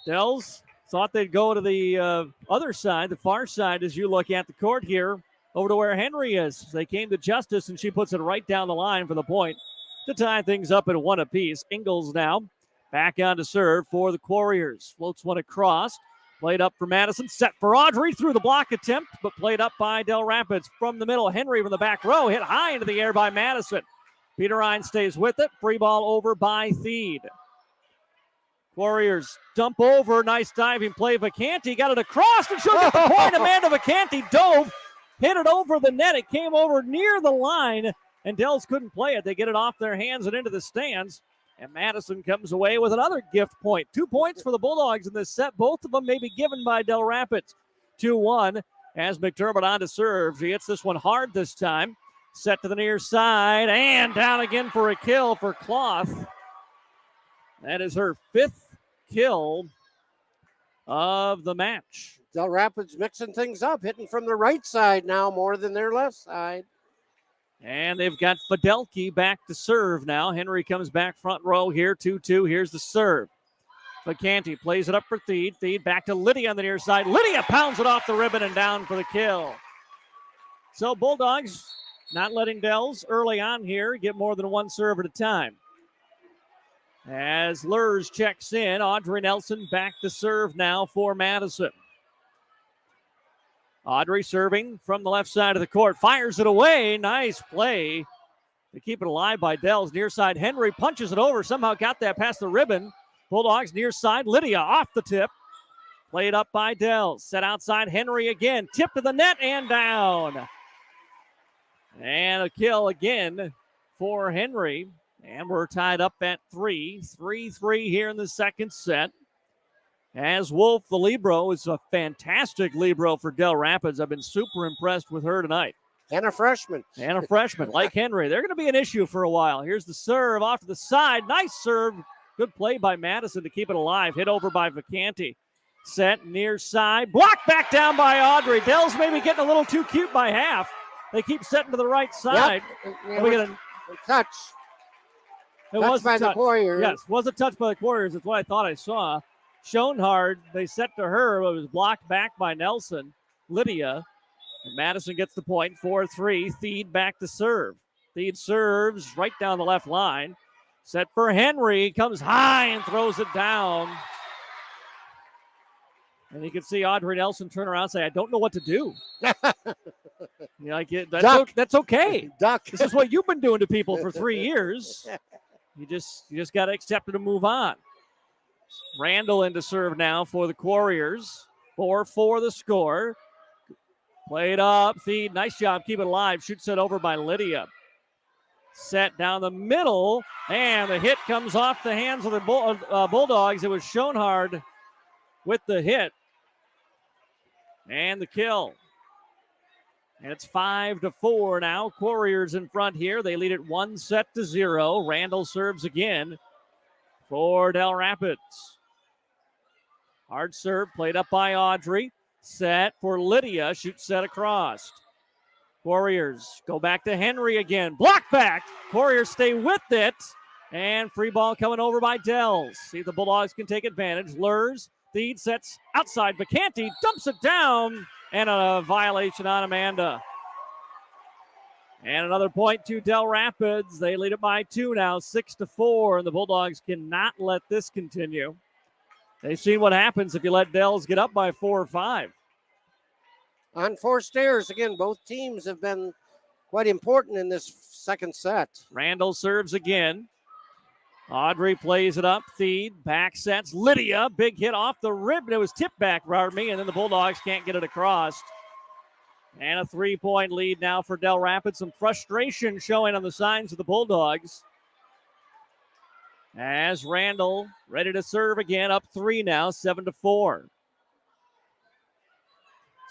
Dells thought they'd go to the other side, the far side, as you look at the court here, over to where Henry is. They came to Justice, and she puts it right down the line for the point to tie things up at 1 apiece. Ingles now back on to serve for the Quarriers. Floats one across. Played up for Madison. Set for Audrey through the block attempt, but played up by Dell Rapids. From the middle, Henry from the back row. Hit high into the air by Madison. Peter Ryan stays with it. Free ball over by Theed. Quarriers dump over. Nice diving play. Vacanti got it across, and she'll get the point. Amanda Vacanti dove. Hit it over the net. It came over near the line, and Dells couldn't play it. They get it off their hands and into the stands. And Madison comes away with another gift point. 2 points for the Bulldogs in this set. Both of them may be given by Dell Rapids. 2-1 as McDermott on to serve. She hits this one hard this time. Set to the near side and down again for a kill for Cloth. That is her 5th kill of the match. Dell Rapids mixing things up, hitting from the right side now more than their left side. And they've got Fidelki back to serve now. Henry comes back front row here, 2-2. Here's the serve. Vacanti plays it up for Theed. Theed back to Lydia on the near side. Lydia pounds it off the ribbon and down for the kill. So Bulldogs not letting Dells early on here get more than one serve at a time. As Lurs checks in, Audrey Nelson back to serve now for Madison. Audrey serving from the left side of the court. Fires it away. Nice play to keep it alive by Dells. Near side, Henry punches it over. Somehow got that past the ribbon. Bulldogs near side. Lydia off the tip. Played up by Dells. Set outside, Henry again. Tip to the net and down. And a kill again for Henry. And we're tied up at 3-3 here in the second set. As Wolf, the libero, is a fantastic libero for Dell Rapids. I've been super impressed with her tonight. And a freshman. Like Henry. They're going to be an issue for a while. Here's the serve off to the side. Nice serve. Good play by Madison to keep it alive. Hit over by Vacanti. Set near side. Blocked back down by Audrey. Dell's maybe getting a little too cute by half. They keep setting to the right side. Yep. We get a touch. It was by the Quarriers. Yes, was a touch by the Quarriers. That's what I thought I saw. Shown hard. They set to her, but it was blocked back by Nelson. Lydia. And Madison gets the point. 4-3. Theed back to serve. Theed serves right down the left line. Set for Henry. Comes high and throws it down. And you can see Audrey Nelson turn around and say, I don't know what to do. That's okay. Duck. This is what you've been doing to people for 3 years. You just got to accept it and move on. Randall in to serve now for the Quarriers. 4-4 the score. Played up. Feed. Nice job. Keep it alive. Shoots it over by Lydia. Set down the middle. And the hit comes off the hands of the Bulldogs. It was Schoenhard with the hit. And the kill. And it's 5-4 now. Quarriers in front here. They lead it 1-0. Randall serves again for Dell Rapids. Hard serve played up by Audrey. Set for Lydia. Shoot set across. Quarriers go back to Henry again. Block back. Quarriers stay with it. And free ball coming over by Dells. See if the Bulldogs can take advantage. Lurs. Feed sets outside. Vacanti dumps it down. And a violation on Amanda. And another point to Dell Rapids. They lead it by 2 now, 6-4. And the Bulldogs cannot let this continue. They've seen what happens if you let Dells get up by 4 or 5. On forced errors, again, both teams have been quite important in this second set. Randall serves again. Audrey plays it up. Feed, back sets. Lydia, big hit off the rib. It was tipped back, and then the Bulldogs can't get it across. And a 3-point lead now for Dell Rapids. Some frustration showing on the signs of the Bulldogs. As Randall ready to serve again, up 3 now, 7-4.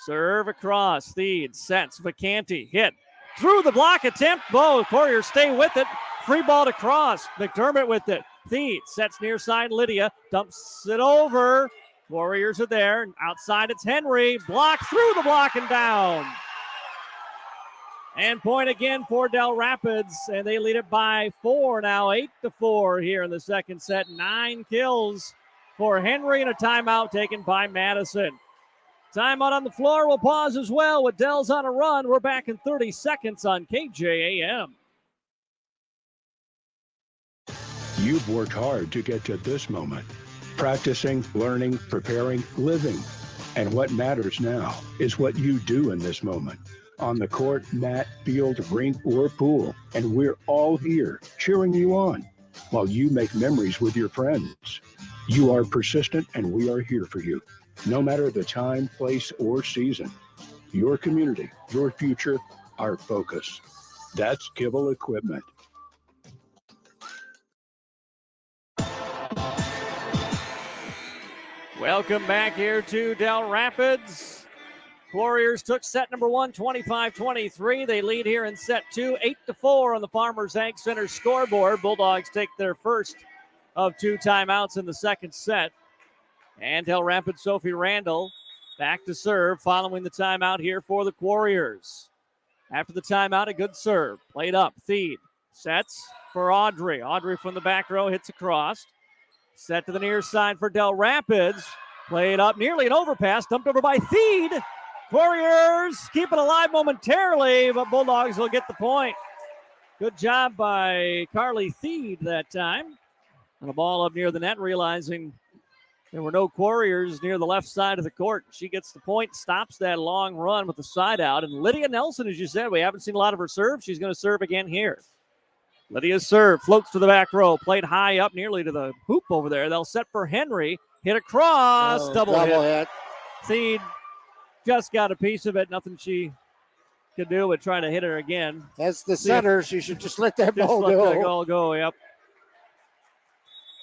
Serve across. Feed, sets. Vacanti, hit. Through the block attempt. Quarriers stay with it. Free ball to cross. McDermott with it. Feed sets near side. Lydia dumps it over. Warriors are there. Outside it's Henry. Block through the block and down. And point again for Dell Rapids. And they lead it by 4 now. 8-4 here in the second set. 9 kills for Henry and a timeout taken by Madison. Timeout on the floor. We'll pause as well with Dell's on a run. We're back in 30 seconds on KJAM. You've worked hard to get to this moment. Practicing, learning, preparing, living. And what matters now is what you do in this moment. On the court, mat, field, rink, or pool. And we're all here cheering you on while you make memories with your friends. You are persistent and we are here for you. No matter the time, place, or season. Your community, your future, our focus. That's Kibble Equipment. Welcome back here to Dell Rapids. Quarriers took set number 1, 25-23. They lead here in set 2, 8-4 on the Farmers Ag Center scoreboard. Bulldogs take their first of 2 timeouts in the second set. And Dell Rapids' Sophie Randall back to serve following the timeout here for the Quarriers. After the timeout, a good serve. Played up, feed, sets for Audrey. Audrey from the back row hits across. Set to the near side for Dell Rapids. Played up, nearly an overpass, dumped over by Feed. Quarriers keep it alive momentarily, but Bulldogs will get the point. Good job by Carly Feed that time. And the ball up near the net, realizing there were no Quarriers near the left side of the court. She gets the point, stops that long run with the side out. And Lydia Nelson, as you said, we haven't seen a lot of her serve. She's going to serve again here. Lydia's serve floats to the back row, played high up nearly to the hoop over there. They'll set for Henry. Hit across, double hit. Feed just got a piece of it. Nothing she could do but try to hit her again. As the center, she should just let that ball go. Let that ball go, yep.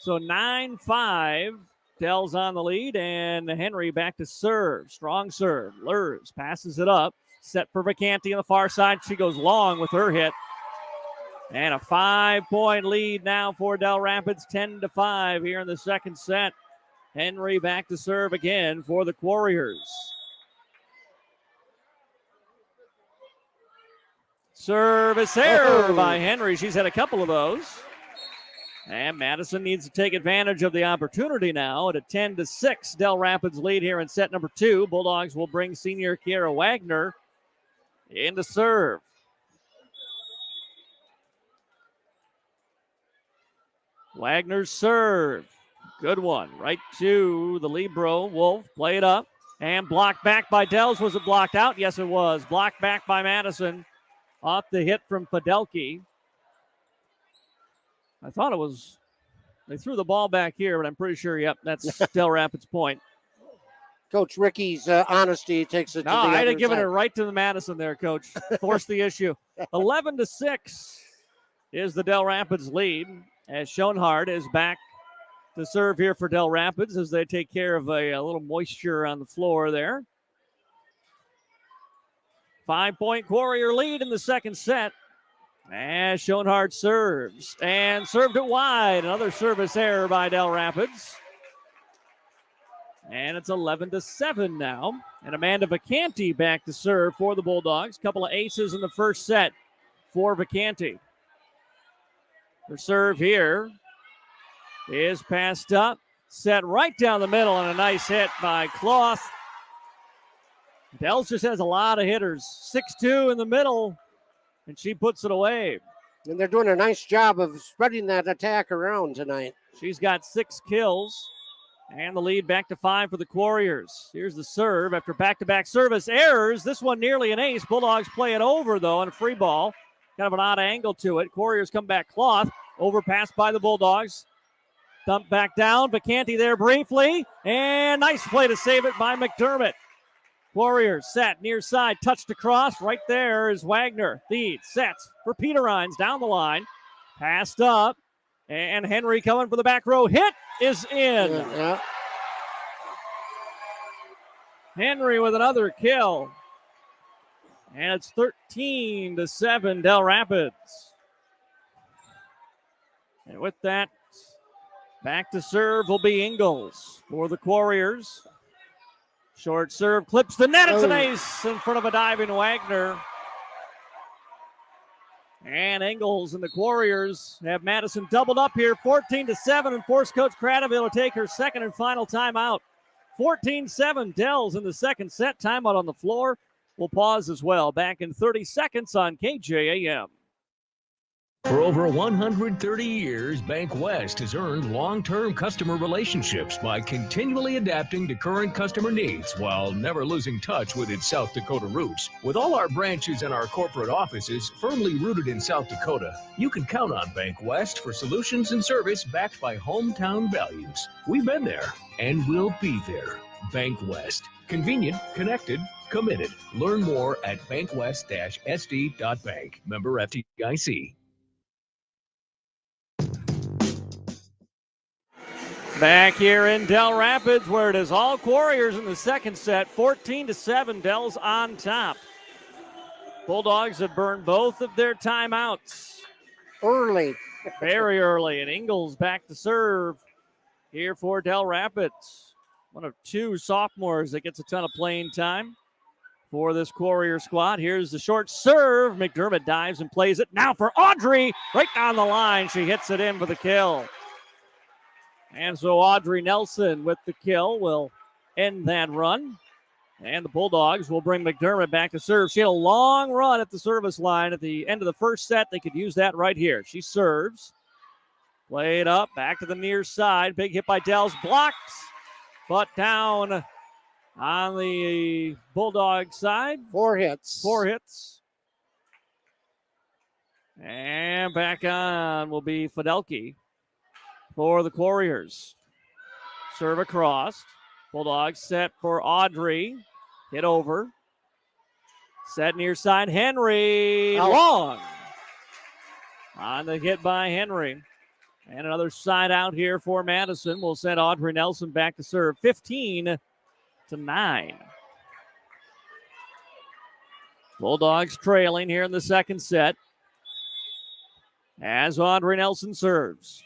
So 9-5. Dell's on the lead, and Henry back to serve. Strong serve. Lurs passes it up. Set for Vacanti on the far side. She goes long with her hit. And a 5-point lead now for Dell Rapids, 10-5 here in the second set. Henry back to serve again for the Quarriers. Service error by Henry. She's had a couple of those. And Madison needs to take advantage of the opportunity now at a 10-6 Dell Rapids lead here in set number 2. Bulldogs will bring senior Kiera Wagner in to serve. Wagner's serve. Good one. Right to the Libro. Wolf, play it up. And blocked back by Dells. Was it blocked out? Yes, it was. Blocked back by Madison. Off the hit from Fidelki. I thought it was, they threw the ball back here, but I'm pretty sure, yep, that's Dell Rapids' point. Coach Ricky's honesty takes it to the other I'd have given side. it right to the Madison there, Coach. Force the issue. 11-6 is the Dell Rapids lead, as Schoenhardt is back to serve here for Dell Rapids as they take care of a little moisture on the floor there. 5-point Quarrier lead in the second set. As Schoenhardt serves and served it wide. Another service error by Dell Rapids. And it's 11-7 now. And Amanda Vacanti back to serve for the Bulldogs. Couple of aces in the first set for Vacanti. Her serve here is passed up. Set right down the middle and a nice hit by Cloth. Dells just has a lot of hitters. 6-2 in the middle, and she puts it away. And they're doing a nice job of spreading that attack around tonight. She's got 6 kills, and the lead back to 5 for the Quarriers. Here's the serve after back-to-back service errors. This one nearly an ace. Bulldogs play it over, though, on a free ball. Kind of an odd angle to it. Quarriers come back Cloth. Overpassed by the Bulldogs. Dump back down. Vacanti there briefly. And nice play to save it by McDermott. Quarriers set near side. Touched across. Right there is Wagner. Lead sets for Peterines down the line. Passed up. And Henry coming for the back row. Hit is in. Yeah. Henry with another kill. And it's 13-7 Dell Rapids. And with that, back to serve will be Ingles for the Quarriers. Short serve clips the net. It's an ace in front of a diving Wagner. And Ingles and the Quarriers have Madison doubled up here, 14-7, and force Coach Cradaville to take her second and final timeout. 14-7, Dells in the second set. Timeout on the floor. We'll pause as well. Back in 30 seconds on KJAM. For over 130 years, Bank West has earned long-term customer relationships by continually adapting to current customer needs while never losing touch with its South Dakota roots. With all our branches and our corporate offices firmly rooted in South Dakota, you can count on Bank West for solutions and service backed by hometown values. We've been there and we'll be there. Bank West. Convenient, connected, committed. Learn more at bankwest-sd.bank. Member FDIC. Back here in Dell Rapids, where it is all Quarriers in the second set, 14-7, Dell's on top. Bulldogs have burned both of their timeouts. Early. Very early, and Ingles back to serve here for Dell Rapids. One of 2 sophomores that gets a ton of playing time for this Quarrier squad. Here's the short serve. McDermott dives and plays it. Now for Audrey, right down the line. She hits it in for the kill. And so Audrey Nelson with the kill will end that run. And the Bulldogs will bring McDermott back to serve. She had a long run at the service line at the end of the first set. They could use that right here. She serves. Played up, back to the near side. Big hit by Dells. Blocked, but down on the Bulldog side. 4 hits. 4 hits. And back on will be Fidelki for the Quarriers. Serve across. Bulldogs set for Audrey. Hit over. Set near side. Henry. Long. On the hit by Henry. And another side out here for Madison. Will send Audrey Nelson back to serve. 15-9. Bulldogs trailing here in the second set. As Audrey Nelson serves.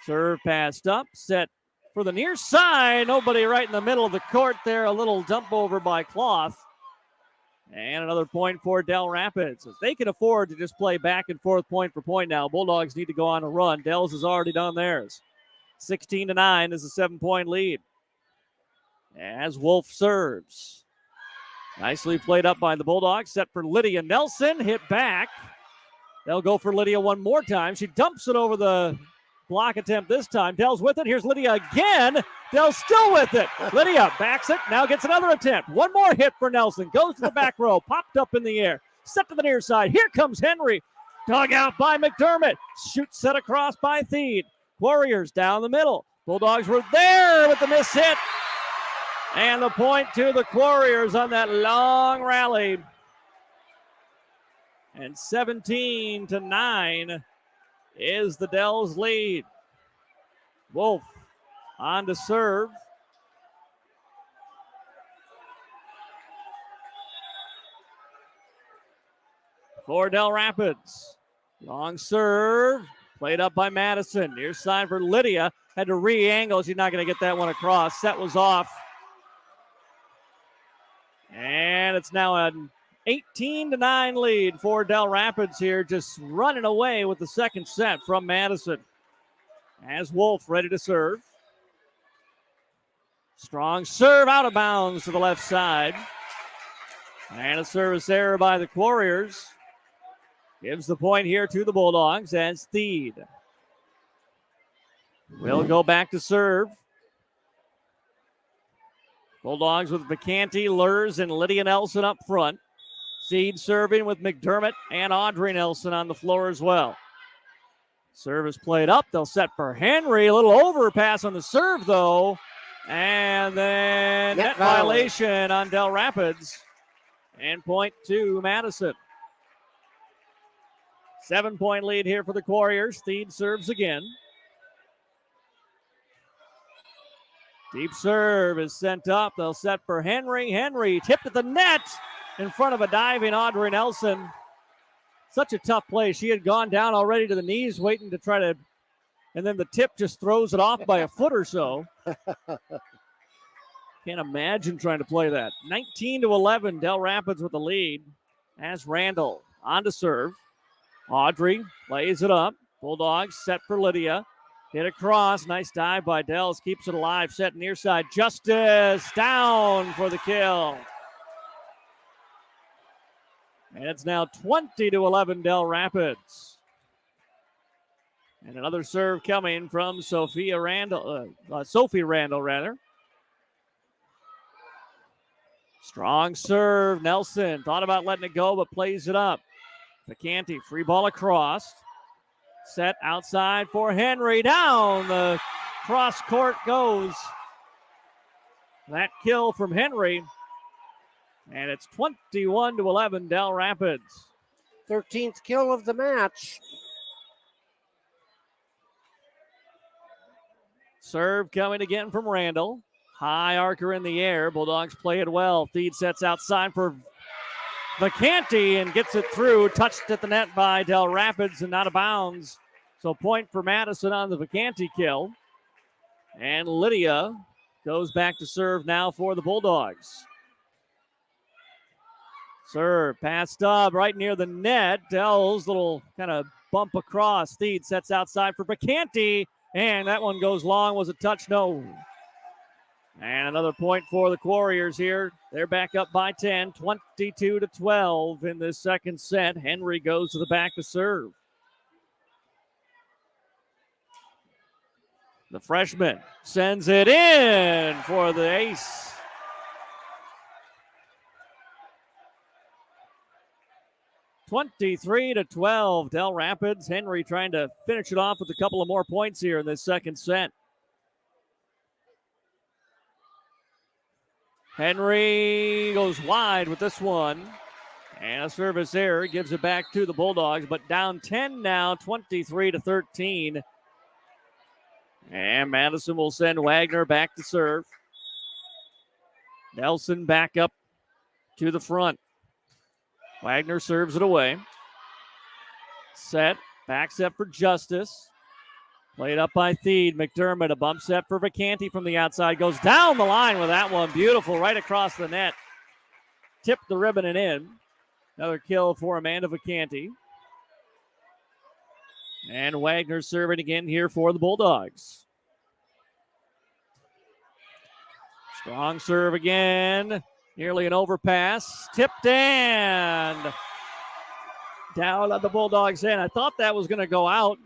Serve passed up, set for the near side. Nobody right in the middle of the court there. A little dump over by Cloth. And another point for Dell Rapids. As they can afford to just play back and forth point for point now. Bulldogs need to go on a run. Dells has already done theirs. 16-9 is a 7-point lead. As Wolf serves. Nicely played up by the Bulldogs. Set for Lydia Nelson. Hit back. They'll go for Lydia one more time. She dumps it over the block attempt this time. Dell's with it. Here's Lydia again. Dell's still with it. Lydia backs it. Now gets another attempt. One more hit for Nelson. Goes to the back row. Popped up in the air. Set to the near side. Here comes Henry. Dug out by McDermott. Shoot set across by Theed. Quarriers down the middle. Bulldogs were there with the miss hit. And the point to the Quarriers on that long rally. And 17-9 is the Dells lead. Wolf on to serve. for Dell Rapids. Long serve, played up by Madison. Near side for Lydia. Had to re-angle. She's not going to get that one across. Set was off. And it's now an 18-9 lead for Dell Rapids here, just running away with the second set from Madison. As Wolf ready to serve. Strong serve out of bounds to the left side. And a service error by the Quarriers. Gives the point here to the Bulldogs as Theed will go back to serve. Bulldogs with Vacanti, Lurs, and Lydia Nelson up front. Seed serving with McDermott and Audrey Nelson on the floor as well. Service played up. They'll set for Henry. A little overpass on the serve, though. And then net violation on Dell Rapids. And point to Madison. 7-point lead here for the Quarriers. Theed serves again. Deep serve is sent up. They'll set for Henry. Henry tipped at the net in front of a diving Audrey Nelson. Such a tough play. She had gone down already to the knees waiting to try to, and then the tip just throws it off by a foot or so. Can't imagine trying to play that. 19-11, Dell Rapids with the lead as Randall on to serve. Audrey plays it up. Bulldogs set for Lydia. Hit across. Nice dive by Dells. Keeps it alive. Set near side. Justice down for the kill. And it's now 20-11 Dell Rapids. And another serve coming from Sophie Randall. Strong serve. Nelson thought about letting it go, but plays it up. Vacanti, free ball across. Set outside for Henry. Down the cross court goes. That kill from Henry. And it's 21-11 Dell Rapids. 13th kill of the match. Serve coming again from Randall. High arcer in the air. Bulldogs play it well. Theed sets outside for Vacanti and gets it through. Touched at the net by Dell Rapids and out of bounds. So point for Madison on the Vacanti kill. And Lydia goes back to serve now for the Bulldogs. Serve passed up right near the net. Dell's little kind of bump across. Theed sets outside for Vacanti. And that one goes long. Was a touch? No. And another point for the Quarriers here. They're back up by 10, 22-12 in this second set. Henry goes to the back to serve. The freshman sends it in for the ace. (23-12) Dell Rapids. Henry trying to finish it off with a couple of more points here in this second set. Henry goes wide with this one. And a service error gives it back to the Bulldogs, but down 10 now, 23-13. And Madison will send Wagner back to serve. Nelson back up to the front. Wagner serves it away. Set, back set for Justice. Played up by Theed. McDermott, a bump set for Vacanti from the outside. Goes down the line with that one. Beautiful, right across the net. Tipped the ribbon and in. Another kill for Amanda Vacanti. And Wagner serving again here for the Bulldogs. Strong serve again. Nearly an overpass. Tipped and down on the Bulldogs' end. I thought that was going to go out.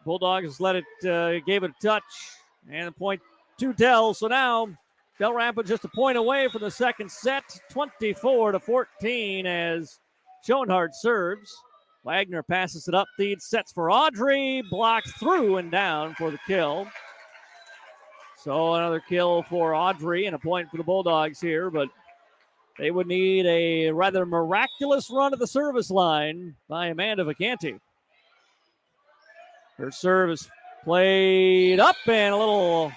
Bulldogs let it, gave it a touch. And a point to Dell. So now Dell Rapids just a point away from the second set. 24-14 as Schoenhardt serves. Wagner passes it up. Theed sets for Audrey. Blocked through and down for the kill. So another kill for Audrey and a point for the Bulldogs here, but they would need a rather miraculous run at the service line by Amanda Vacanti. Her serve is played up and a little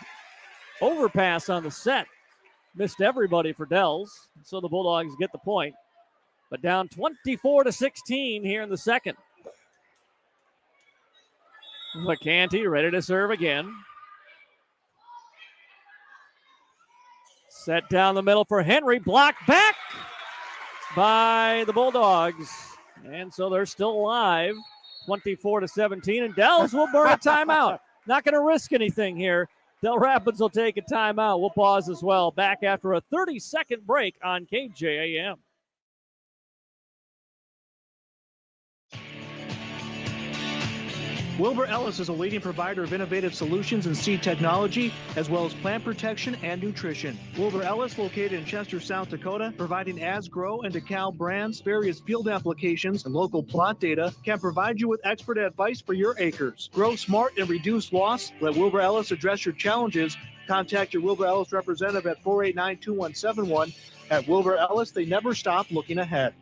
overpass on the set. Missed everybody for Dells, so the Bulldogs get the point. but down 24-16 here in the second. McCanty ready to serve again. Set down the middle for Henry. Blocked back by the Bulldogs. And so they're still alive. 24-17. And Dells will burn a timeout. Not going to risk anything here. Dell Rapids will take a timeout. We'll pause as well. Back after a 30-second break on KJAM. Wilbur Ellis is a leading provider of innovative solutions in seed technology, as well as plant protection and nutrition. Wilbur Ellis, located in Chester, South Dakota, providing Asgrow and DeKalb brands, various field applications, and local plot data, can provide you with expert advice for your acres. Grow smart and reduce loss. Let Wilbur Ellis address your challenges. Contact your Wilbur Ellis representative at 489-2171. At Wilbur Ellis, they never stop looking ahead.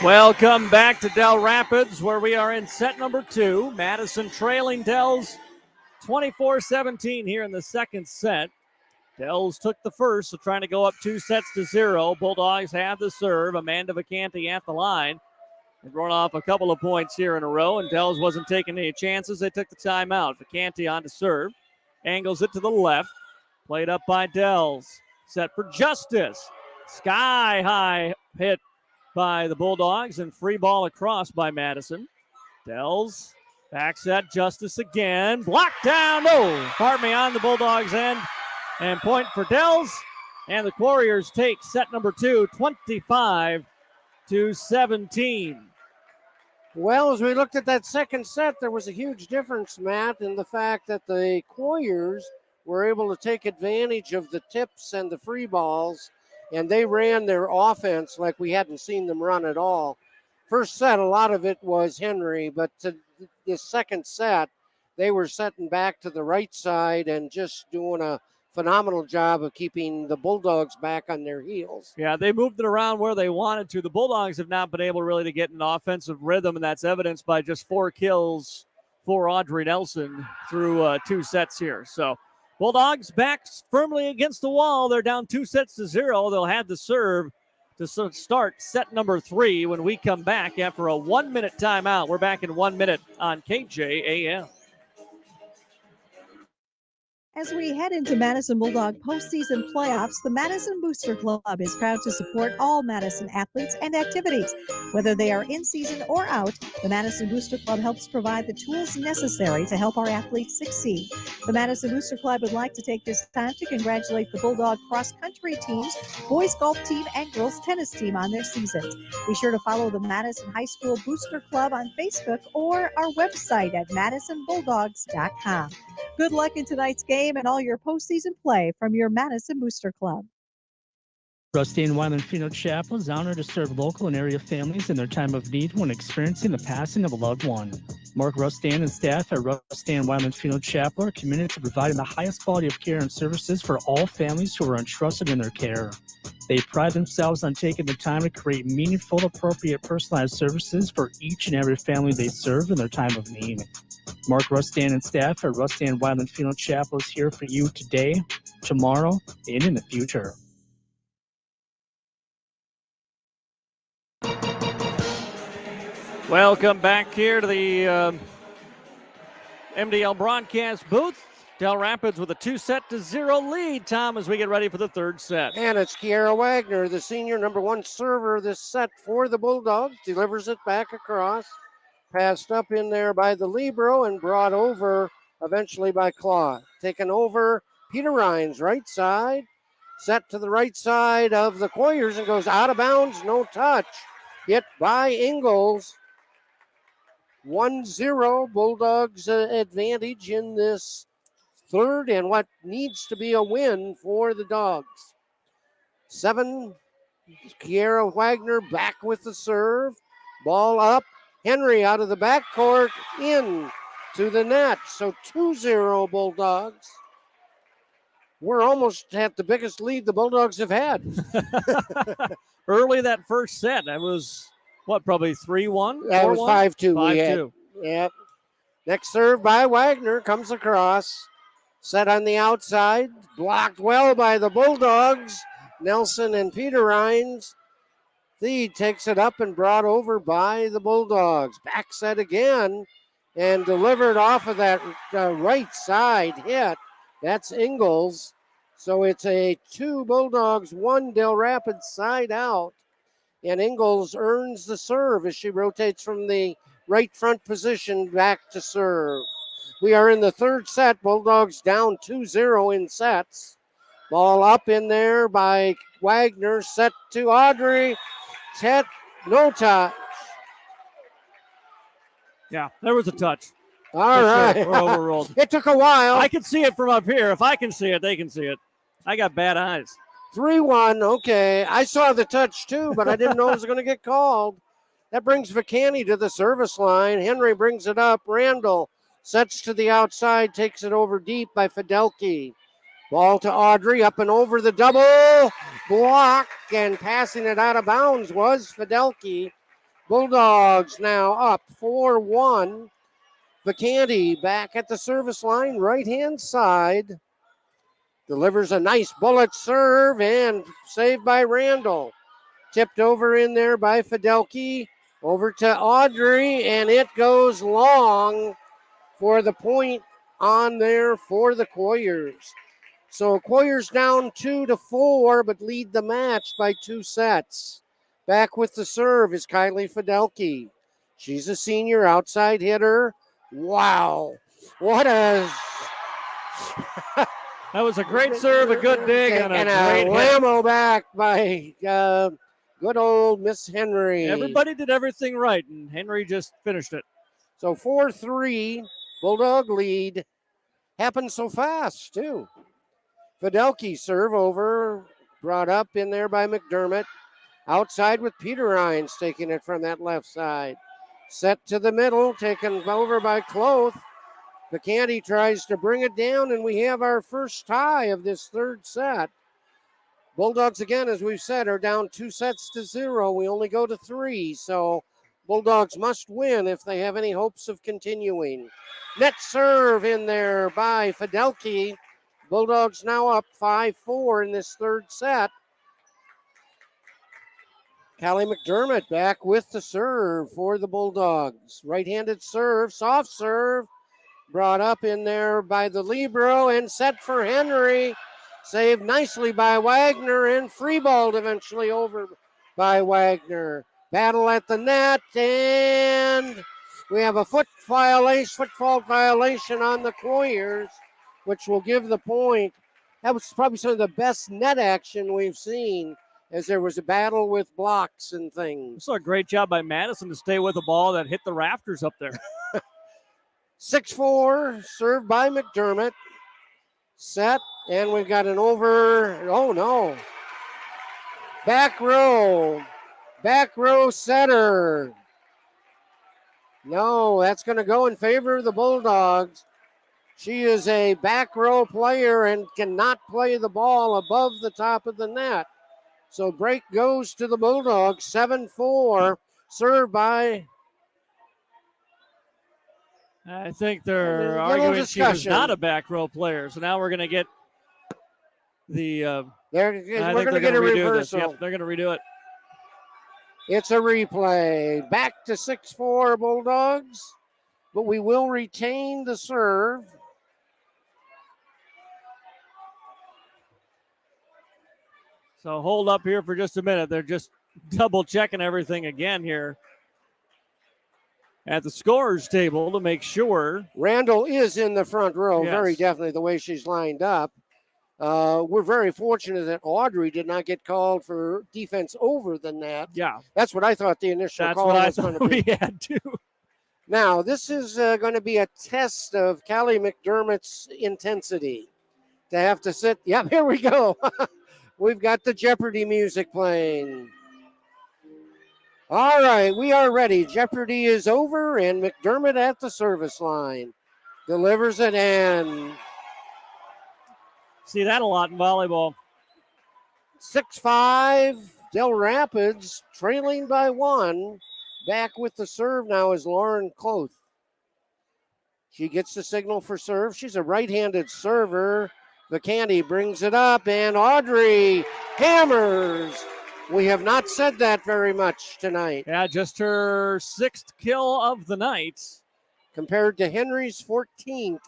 Welcome back to Dell Rapids, where we are in set number 2. Madison trailing Dells 24-17 here in the second set. Dells took the first, so trying to go up 2-0. Bulldogs have the serve. Amanda Vacanti at the line. They've run off a couple of points here in a row, and Dells wasn't taking any chances. They took the timeout. Vacanti on to serve. Angles it to the left. Played up by Dells. Set for Justice. Sky high hit by the Bulldogs, and free ball across by Madison. Dells back set. Justice again. Blocked down. No, pardon me, on the Bulldogs' end. And point for Dells. And the Quarriers take set number 2, 25-17. Well, as we looked at that second set, there was a huge difference, Matt, in the fact that the Quarriers were able to take advantage of the tips and the free balls, and they ran their offense like we hadn't seen them run at all. First set, a lot of it was Henry, but to this second set, they were setting back to the right side and just doing a phenomenal job of keeping the Bulldogs back on their heels. Yeah, they moved it around where they wanted to. The Bulldogs have not been able really to get an offensive rhythm, and that's evidenced by just 4 kills for Audrey Nelson through 2 sets here. So Bulldogs back firmly against the wall. They're down 2-0. They'll have the serve to start set number 3 when we come back after a 1-minute timeout. We're back in 1 minute on KJAM. As we head into Madison Bulldog postseason playoffs, the Madison Booster Club is proud to support all Madison athletes and activities. Whether they are in season or out, the Madison Booster Club helps provide the tools necessary to help our athletes succeed. The Madison Booster Club would like to take this time to congratulate the Bulldog cross-country teams, boys golf team, and girls tennis team on their seasons. Be sure to follow the Madison High School Booster Club on Facebook or our website at madisonbulldogs.com. Good luck in tonight's game and all your postseason play from your Madison Booster Club. Rusty and Wyland Funeral Chapel is honored to serve local and area families in their time of need when experiencing the passing of a loved one. Mark Rustan and staff at Rustan Wyland Funeral Chapel are committed to providing the highest quality of care and services for all families who are entrusted in their care. They pride themselves on taking the time to create meaningful, appropriate, personalized services for each and every family they serve in their time of need. Mark Rustan and staff at Rustan Wyland Funeral Chapel is here for you today, tomorrow, and in the future. Welcome back here to the MDL broadcast booth. Dell Rapids with a 2-0 lead, Tom, as we get ready for the third set. And it's Kiara Wagner, the senior number 1 server this set for the Bulldogs. Delivers it back across. Passed up in there by the Libero and brought over eventually by Claude. Taken over Peter Rhines, right side. Set to the right side of the Quarriers and goes out of bounds, no touch. Hit by Ingalls. 1-0 Bulldogs advantage in this third and what needs to be a win for the Dogs. 7, Kiara Wagner back with the serve. Ball up. Henry out of the backcourt in to the net. So 2-0 Bulldogs. We're almost at the biggest lead the Bulldogs have had. Early that first set, that was, probably 3-1? That was 5-2. 5-2. Yep. Next serve by Wagner comes across. Set on the outside, blocked well by the Bulldogs. Nelson and Peter Rhines. Thede takes it up and brought over by the Bulldogs. Back set again and delivered off of that right side hit. That's Ingalls. So it's a 2 Bulldogs, 1 Dell Rapids side out. And Ingalls earns the serve as she rotates from the right front position back to serve. We are in the third set. Bulldogs down 2-0 in sets. Ball up in there by Wagner. Set to Audrey. No touch. Yeah, there was a touch. All right. Sure. We're overruled. It took a while. I can see it from up here. If I can see it, they can see it. I got bad eyes. 3-1. Okay. I saw the touch too, but I didn't know it was going to get called. That brings Vicani to the service line. Henry brings it up. Randall sets to the outside, takes it over deep by Fidelki. Ball to Audrey, up and over the double block, and passing it out of bounds was Fidelki. Bulldogs now up 4-1. Vicani back at the service line, right-hand side. Delivers a nice bullet serve and saved by Randall. Tipped over in there by Fidelki. Over to Audrey, and it goes long for the point on there for the Quarriers. So Quarriers down 2-4, but lead the match by 2 sets. Back with the serve is Kylie Fidelki. She's a senior outside hitter. Wow. What a... That was a great serve, a good dig, and a great whammo back by good old Miss Henry. Everybody did everything right, and Henry just finished it. So 4-3, Bulldog lead. Happened so fast, too. Fidelki serve over, brought up in there by McDermott. Outside with Peter Rhines taking it from that left side. Set to the middle, taken over by Cloth. Vicani tries to bring it down, and we have our first tie of this third set. Bulldogs, again, as we've said, are down 2-0. We only go to 3, so Bulldogs must win if they have any hopes of continuing. Net serve in there by Fidelki. Bulldogs now up 5-4 in this third set. Callie McDermott back with the serve for the Bulldogs. Right-handed serve, soft serve. Brought up in there by the libero and set for Henry. Saved nicely by Wagner and freeballed eventually over by Wagner. Battle at the net, and we have a foot fault violation on the Quarriers, which will give the point. That was probably some of the best net action we've seen, as there was a battle with blocks and things. So a great job by Madison to stay with the ball that hit the rafters up there. 6-4, served by McDermott. Set, and we've got an over. Oh, no. Back row setter. No, that's going to go in favor of the Bulldogs. She is a back row player and cannot play the ball above the top of the net. So break goes to the Bulldogs, 7-4, served by... I think they're arguing she was not a back row player. So now we're going to get the... we're going to get a reversal. Yep, they're going to redo it. It's a replay. Back to 6-4 Bulldogs, but we will retain the serve. So hold up here for just a minute. They're just double checking everything again here at the scorer's table to make sure. Randall is in the front row, yes. Very definitely the way she's lined up. We're very fortunate that Audrey did not get called for defense over the net. Yeah. That's what I thought the initial call was going to be. We had to. Now, this is going to be a test of Callie McDermott's intensity. To have to sit. Yep, here we go. We've got the Jeopardy music playing. All right, we are ready. Jeopardy is over, and McDermott at the service line. Delivers it in. See that a lot in volleyball. 6-5, Dell Rapids trailing by 1. Back with the serve now is Lauren Cloth. She gets the signal for serve. She's a right-handed server. McCandy brings it up, and Audrey hammers. We have not said that very much tonight. Yeah, just her 6th kill of the night. Compared to Henry's 14th,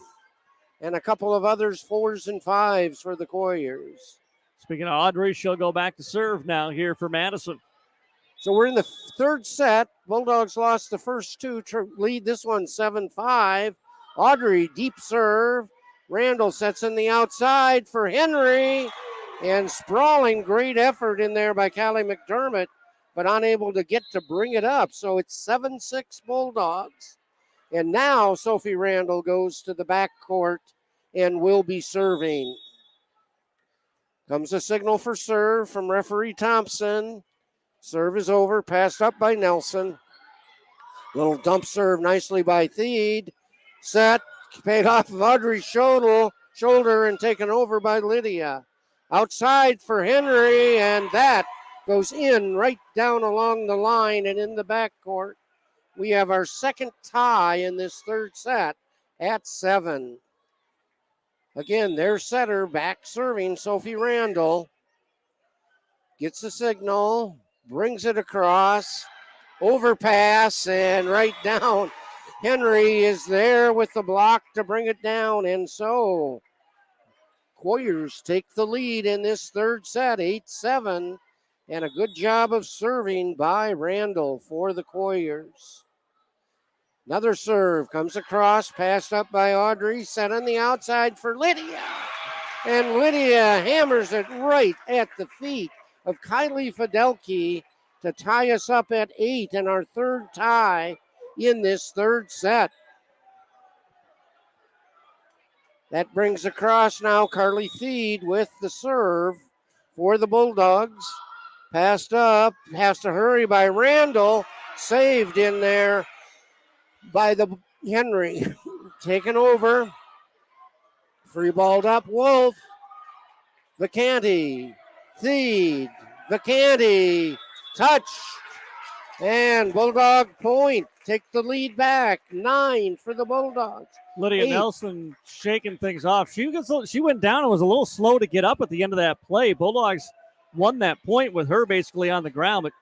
and a couple of others 4s and 5s for the Quarriers. Speaking of Audrey, she'll go back to serve now here for Madison. So we're in the third set. Bulldogs lost the first two to lead this one 7-5. Audrey, deep serve. Randall sets in the outside for Henry. And sprawling, great effort in there by Callie McDermott, but unable to get to bring it up. So it's 7-6 Bulldogs. And now Sophie Randall goes to the backcourt and will be serving. Comes a signal for serve from referee Thompson. Serve is over, passed up by Nelson. Little dump serve nicely by Theed. Set, paid off of Audrey's shoulder and taken over by Lydia. Outside for Henry, and that goes in right down along the line and in the backcourt. We have our second tie in this third set at 7. Again, their setter back serving, Sophie Randall. Gets the signal, brings it across, overpass, and right down. Henry is there with the block to bring it down, and so Quarriers take the lead in this third set, 8-7, and a good job of serving by Randall for the Quarriers. Another serve comes across, passed up by Audrey, set on the outside for Lydia. And Lydia hammers it right at the feet of Kylie Fidelke to tie us up at 8 and our third tie in this third set. That brings across now Carly Theed with the serve for the Bulldogs. Passed up, has to hurry by Randall, saved in there by the Henry. Taken over, free balled up, Wolf, Vacanti, Theed, Vacanti, touch, and Bulldog point. Take the lead back, 9 for the Bulldogs. Lydia 8. Nelson shaking things off. She went down and was a little slow to get up at the end of that play. Bulldogs won that point with her basically on the ground, but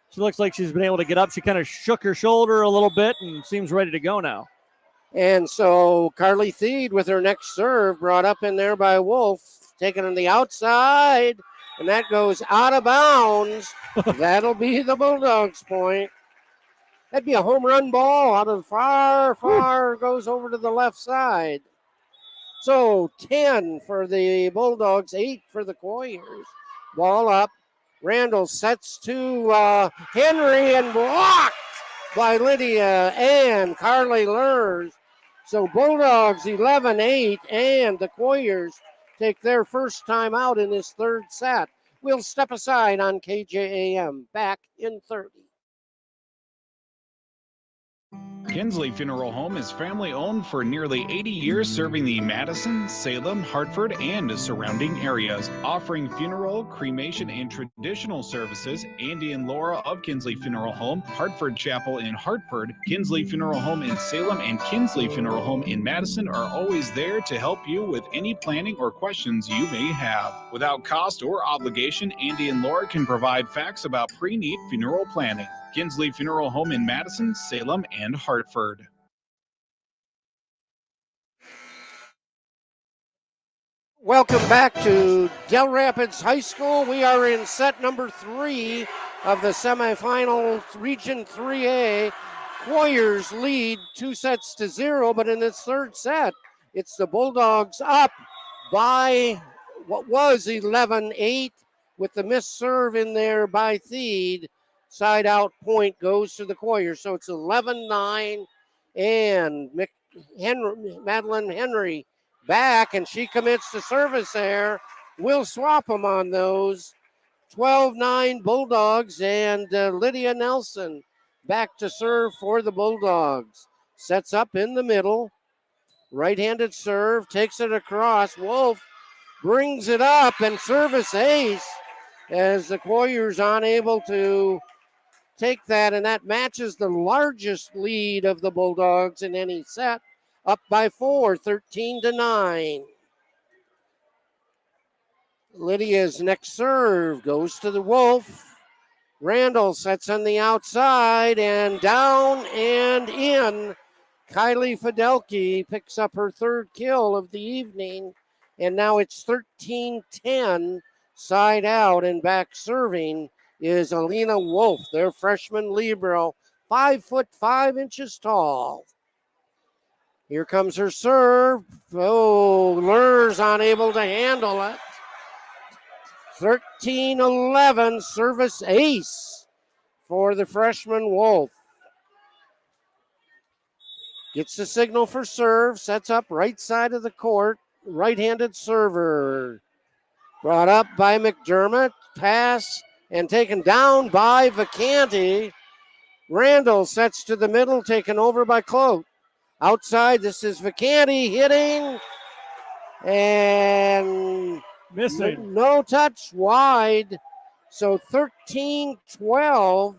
she looks like she's been able to get up. She kind of shook her shoulder a little bit and seems ready to go now. And so Carly Theed with her next serve brought up in there by Wolf, taken on the outside, and that goes out of bounds. That'll be the Bulldogs point. That'd be a home run ball out of far, goes over to the left side. So 10 for the Bulldogs, 8 for the Quarriers. Ball up. Randall sets to Henry and blocked by Lydia and Carly Lurs. So Bulldogs 11-8 and the Quarriers take their first time out in this third set. We'll step aside on KJAM. Back in 30. Kinsley Funeral Home is family owned for nearly 80 years, serving the Madison, Salem, Hartford, and surrounding areas. Offering funeral, cremation, and traditional services, Andy and Laura of Kinsley Funeral Home, Hartford Chapel in Hartford, Kinsley Funeral Home in Salem, and Kinsley Funeral Home in Madison are always there to help you with any planning or questions you may have. Without cost or obligation, Andy and Laura can provide facts about pre-need funeral planning. Kinsley Funeral Home in Madison, Salem, and Hartford. Welcome back to Dell Rapids High School. We are in set number 3 of the semifinal Region 3A. Quarriers lead 2-0, but in this third set, it's the Bulldogs up by what was 11-8 with the missed serve in there by Theed. Side out point goes to the Quarriers. So it's 11-9 and Madeline Henry back, and she commits to service there. We'll swap them on those. 12-9 Bulldogs, and Lydia Nelson back to serve for the Bulldogs. Sets up in the middle. Right-handed serve, takes it across. Wolf brings it up, and service ace as the Quarriers unable to take that, and that matches the largest lead of the Bulldogs in any set up by 4, 13-9. Lydia's next serve goes to the Wolf. Randall sets on the outside and down and in. Kylie Fidelke picks up her third kill of the evening, and now it's 13-10 side out, and back serving is Alina Wolf, their freshman libero, 5'5" tall. Here comes her serve. Oh, Lur's unable to handle it. 13-11 service ace for the freshman Wolf. Gets the signal for serve, sets up right side of the court, right-handed server. Brought up by McDermott, pass, and taken down by Vacanti. Randall sets to the middle, taken over by Clote. Outside, this is Vacanti hitting, and missing. No touch, wide. So 13-12,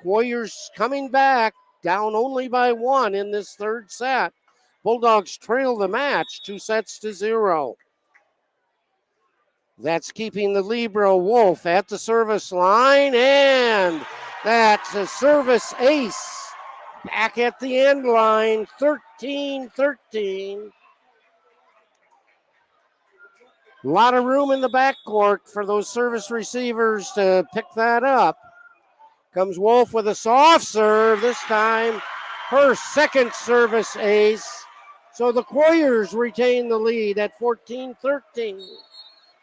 Quarriers coming back, down only by 1 in this third set. Bulldogs trail the match 2-0. That's keeping the libero Wolf at the service line, and that's a service ace. Back at the end line, 13-13. A lot of room in the backcourt for those service receivers to pick that up. Comes Wolf with a soft serve, this time her second service ace. So the Quarriers retain the lead at 14-13.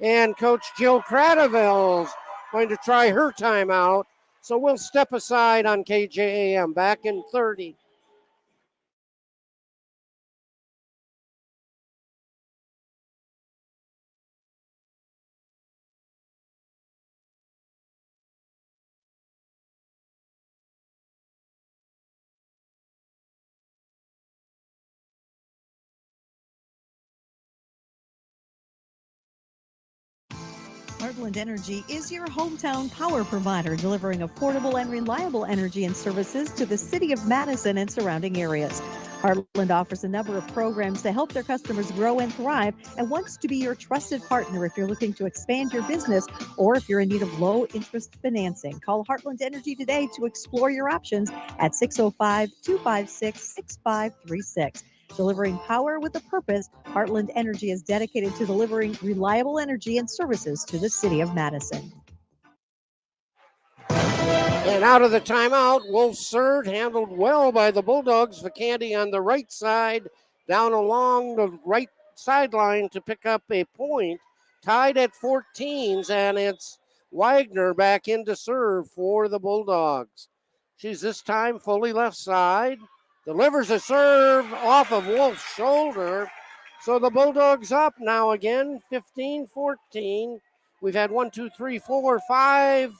And Coach Jill Cradaville's going to try her timeout. So we'll step aside on KJAM. Back in 30. Heartland Energy is your hometown power provider, delivering affordable and reliable energy and services to the city of Madison and surrounding areas. Heartland offers a number of programs to help their customers grow and thrive, and wants to be your trusted partner if you're looking to expand your business or if you're in need of low-interest financing. Call Heartland Energy today to explore your options at 605-256-6536. Delivering power with a purpose, Heartland Energy is dedicated to delivering reliable energy and services to the city of Madison. And out of the timeout, Wolf served, handled well by the Bulldogs. Vacanti on the right side, down along the right sideline to pick up a point. Tied at 14s, and it's Wagner back in to serve for the Bulldogs. She's this time fully left side. Delivers a serve off of Wolf's shoulder. So the Bulldogs up now again, 15-14. We've had 5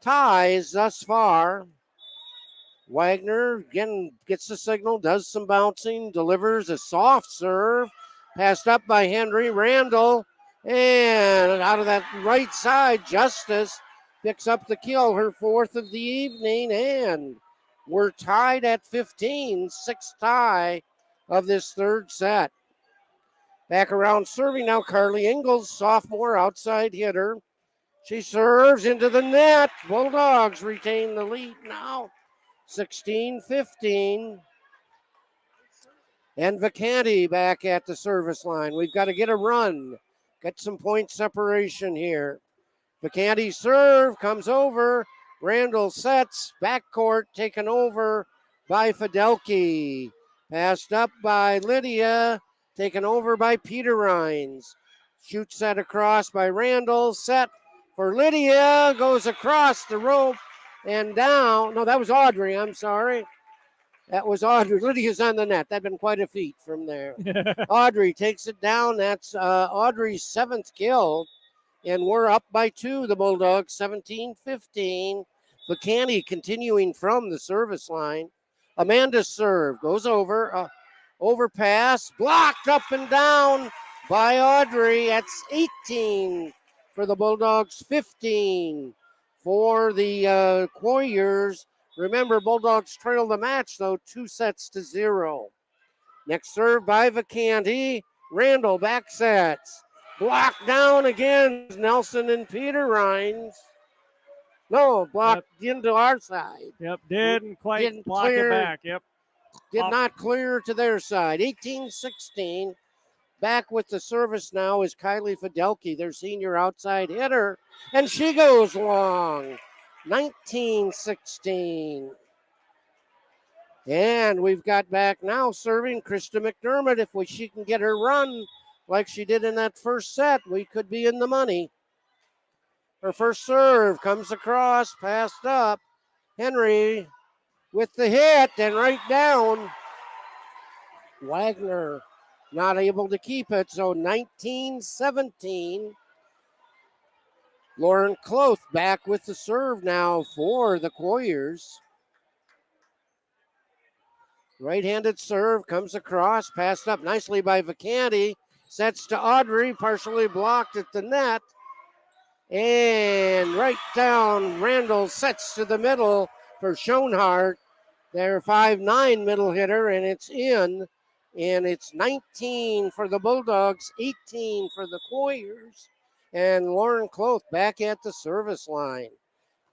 ties thus far. Wagner again gets the signal, does some bouncing, delivers a soft serve. Passed up by Henry Randall. And out of that right side, Justice picks up the kill, her fourth of the evening, and we're tied at 15, sixth tie of this third set. Back around serving now, Carly Ingalls, sophomore outside hitter. She serves into the net. Bulldogs retain the lead now, 16-15. And Vacanti back at the service line. We've got to get a run, get some point separation here. Vacanti serve, comes over. Randall sets, backcourt taken over by Fidelke. Passed up by Lydia, taken over by Peter Rhines. Shoots set across by Randall, set for Lydia, goes across the rope and down. No, that was Audrey, I'm sorry. That was Audrey. Lydia's on the net. That'd been quite a feat from there. Audrey takes it down. That's Audrey's seventh kill. And we're up by 2, the Bulldogs, 17-15. Vacanti continuing from the service line. Amanda's serve goes over. Overpass, blocked up and down by Audrey. That's 18 for the Bulldogs, 15 for the Quarriers. Remember, Bulldogs trail the match, though, 2-0. Next serve by Vacanti. Randall back sets. Blocked down again. Nelson and Peter Rhines. No, blocked into our side. Yep, didn't quite Didn't block clear. it back. Yep. Did Off. not clear to their side. 18-16. Back with the service now is Kylie Fidelki, their senior outside hitter. And she goes long. 19-16. And we've got back now serving Krista McDermott. If she can get her run like she did in that first set, we could be in the money. Her first serve comes across, passed up. Henry with the hit and right down. Wagner not able to keep it, so 19-17. Lauren Cloth back with the serve now for the Quarriers. Right-handed serve comes across, passed up nicely by Vacanti. Sets to Audrey, partially blocked at the net. And right down, Randall sets to the middle for Schoenhardt. Their 5'9" middle hitter, and it's in. And it's 19 for the Bulldogs, 18 for the Quarriers. And Lauren Cloth back at the service line.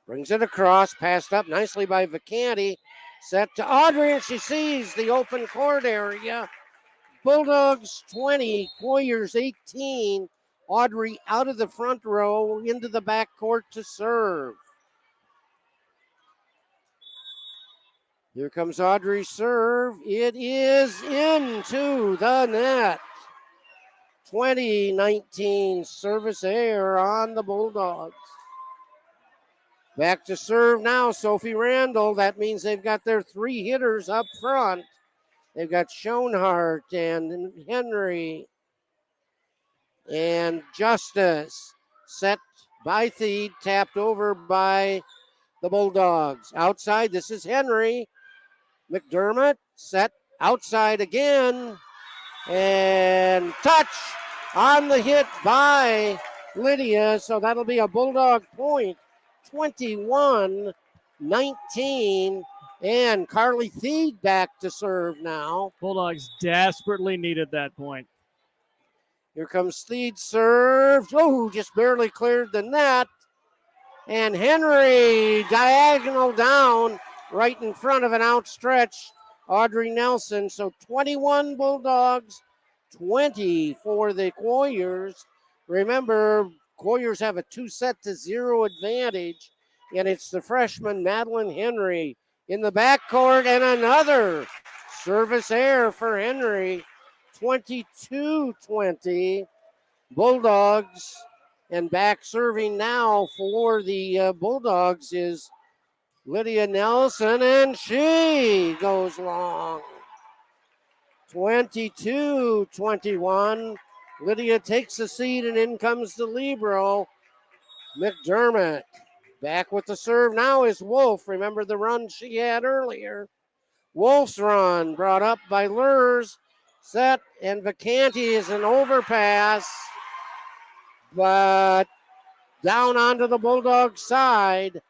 Brings it across, passed up nicely by Vacanti. Set to Audrey, and she sees the open court area. Bulldogs 20, Quarriers 18. Audrey out of the front row into the back court to serve. Here comes Audrey's serve. It is into the net. 20-19 service error on the Bulldogs. Back to serve now, Sophie Randall. That means they've got their three hitters up front. They've got Schoenhardt and Henry and Justice. Set by Theed, tapped over by the Bulldogs. Outside, this is Henry. McDermott set outside again. And touch on the hit by Lydia. So that'll be a Bulldog point. 21-19. And Carly Theed back to serve now. Bulldogs desperately needed that point. Here comes Theed serve. Oh, just barely cleared the net. And Henry diagonal down right in front of an outstretched Audrey Nelson. So 21 Bulldogs, 20 for the Quarriers. Remember, Quarriers have a 2-0 advantage, and it's the freshman Madeline Henry in the backcourt, and another service error for Henry. 22-20 Bulldogs. And back serving now for the Bulldogs is Lydia Nelson, and she goes long. 22-21. Lydia takes the seat, and in comes the libero, McDermott. Back with the serve now is Wolf. Remember the run she had earlier. Wolf's run brought up by Lurs. Set, and Vacanti is an overpass, but down onto the Bulldog side.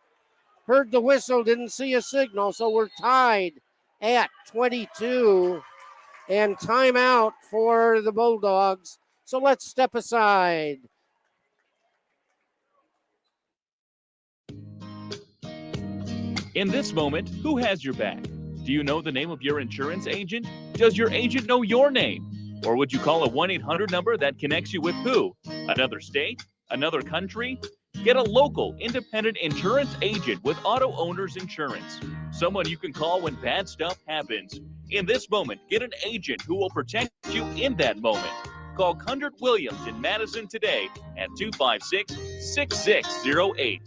Heard the whistle, didn't see a signal, so we're tied at 22. And timeout for the Bulldogs. So let's step aside. In this moment, who has your back? Do you know the name of your insurance agent? Does your agent know your name? Or would you call a 1-800 number that connects you with who? Another state? Another country? Get a local, independent insurance agent with Auto Owners Insurance. Someone you can call when bad stuff happens. In this moment, get an agent who will protect you in that moment. Call Kundert Williams in Madison today at 256-6608.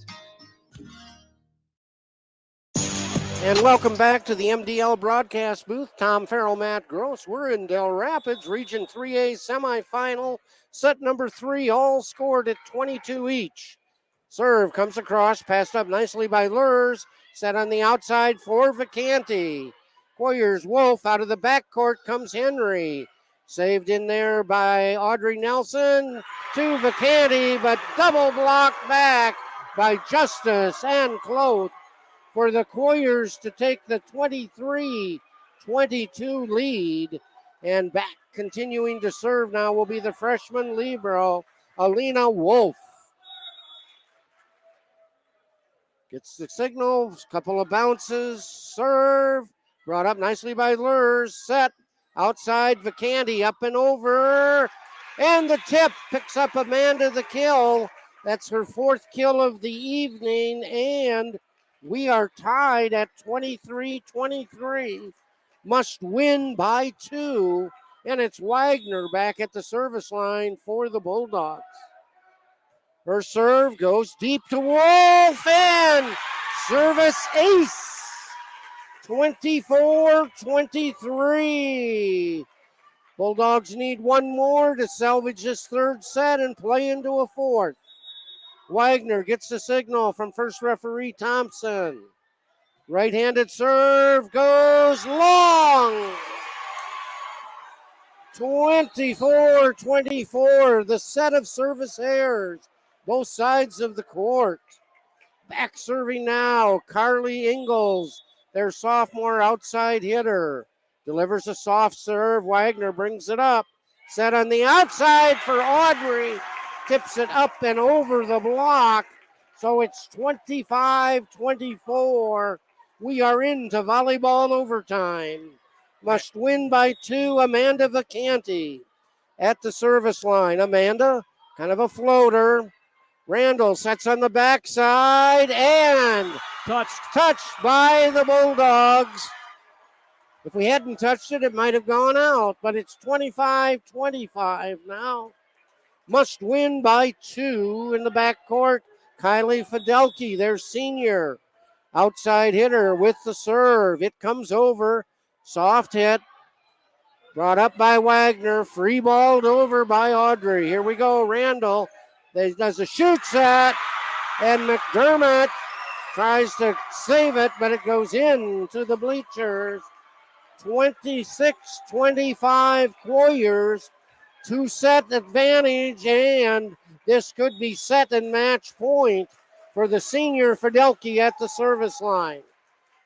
And welcome back to the MDL broadcast booth. Tom Farrell, Matt Gross. We're in Del Rapids, Region 3A semifinal. Set number 3, all scored at 22 each. Serve comes across, passed up nicely by Lurs. Set on the outside for Vacanti. Quarriers Wolf out of the backcourt comes Henry. Saved in there by Audrey Nelson to Vacanti, but double blocked back by Justice and Cloth for the Quarriers to take the 23-22 lead. And back continuing to serve now will be the freshman libero, Alina Wolf. Gets the signal, couple of bounces, serve, brought up nicely by Lurs, set, outside Vacanti, up and over, and the tip picks up Amanda the kill. That's her 4th kill of the evening, and we are tied at 23-23. Must win by 2, and it's Wagner back at the service line for the Bulldogs. Her serve goes deep to Wolf, and service ace. 24-23. Bulldogs need one more to salvage this 3rd set and play into a 4th. Wagner gets the signal from first referee Thompson. Right-handed serve goes long. 24-24, the set of service errors, both sides of the court. Back serving now, Carly Ingalls, their sophomore outside hitter. Delivers a soft serve, Wagner brings it up. Set on the outside for Audrey, tips it up and over the block. So it's 25-24. We are into volleyball overtime. Must win by 2, Amanda Vacanti at the service line. Amanda, kind of a floater. Randall sets on the backside and touched by the Bulldogs. If we hadn't touched it, it might have gone out, but it's 25-25 now. Must win by 2 in the backcourt. Kylie Fidelki, their senior outside hitter with the serve. It comes over. Soft hit. Brought up by Wagner. Free balled over by Audrey. Here we go. Randall does a shoot set. And McDermott tries to save it, but it goes into the bleachers. 26-25 Quarriers. 2-set advantage, and this could be set and match point for the senior Fidelki at the service line.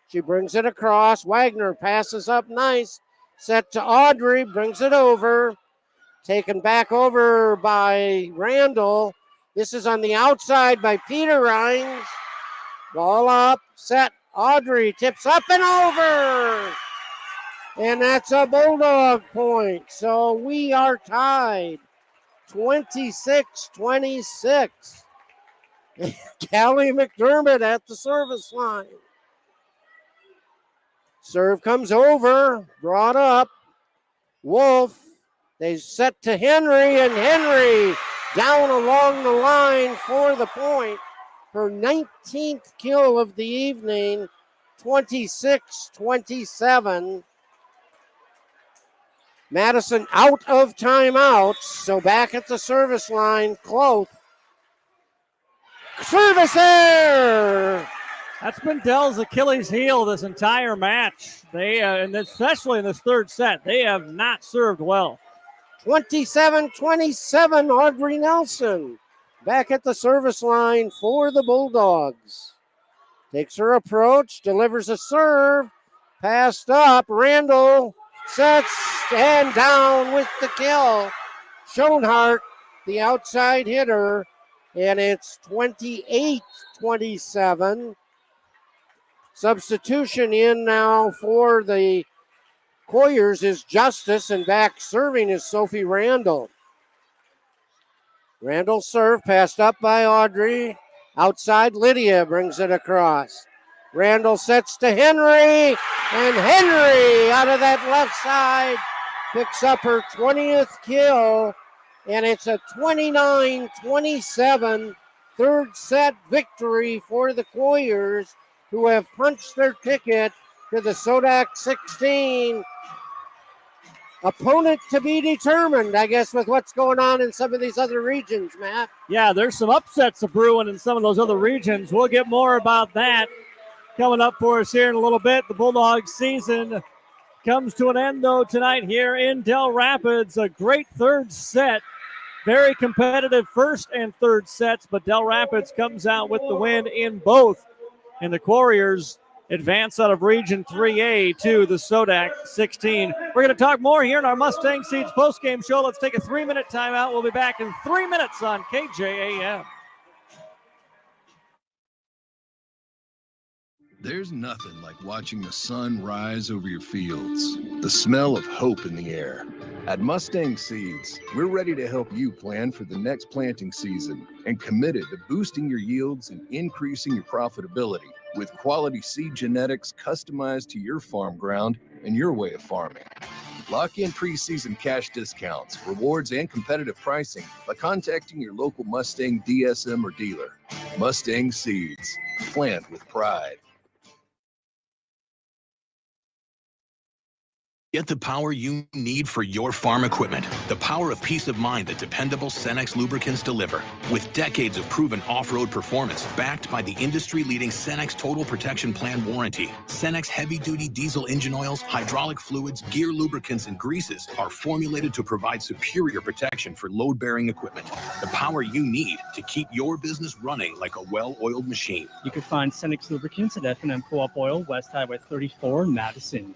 She brings it across. Wagner passes up nice. Set to Audrey, brings it over. Taken back over by Randall. This is on the outside by Peter Rhines. Ball up, set. Audrey tips up and over. And that's a Bulldog point. So we are tied 26-26. Callie McDermott at the service line. Serve comes over, brought up. Wolf, they set to Henry, and Henry down along the line for the point. Her 19th kill of the evening, 26-27. Madison out of timeouts, so back at the service line, Cloth. Service error! That's been Dell's Achilles heel this entire match. They, and especially in this 3rd set, they have not served well. 27-27, Audrey Nelson back at the service line for the Bulldogs. Takes her approach, delivers a serve, passed up, Randall sets and down with the kill. Schoenhart, the outside hitter, and it's 28-27. Substitution in now for the Quarriers is Justice, and back serving is Sophie Randall. Randall serve, passed up by Audrey. Outside, Lydia brings it across. Randall sets to Henry, and Henry out of that left side picks up her 20th kill, and it's a 29-27 3rd set victory for the Quarriers, who have punched their ticket to the SoDak 16. Opponent to be determined, I guess, with what's going on in some of these other regions, Matt. Yeah, there's some upsets brewing in some of those other regions. We'll get more about that coming up for us here in a little bit. The Bulldogs season comes to an end, though, tonight here in Dell Rapids. A great 3rd set. Very competitive 1st and 3rd sets, but Dell Rapids comes out with the win in both. And the Quarriers advance out of Region 3A to the SoDak 16. We're going to talk more here in our Mustang Seeds postgame show. Let's take a 3-minute timeout. We'll be back in 3 minutes on KJAM. There's nothing like watching the sun rise over your fields, the smell of hope in the air. At Mustang Seeds, we're ready to help you plan for the next planting season and committed to boosting your yields and increasing your profitability with quality seed genetics customized to your farm ground and your way of farming. Lock in preseason cash discounts, rewards, and competitive pricing by contacting your local Mustang DSM or dealer. Mustang Seeds, plant with pride. Get the power you need for your farm equipment. The power of peace of mind that dependable Cenex lubricants deliver. With decades of proven off-road performance backed by the industry-leading Cenex Total Protection Plan warranty. Cenex heavy-duty diesel engine oils, hydraulic fluids, gear lubricants, and greases are formulated to provide superior protection for load-bearing equipment. The power you need to keep your business running like a well-oiled machine. You can find Cenex lubricants at F&M Co-op Oil, West Highway 34 in Madison.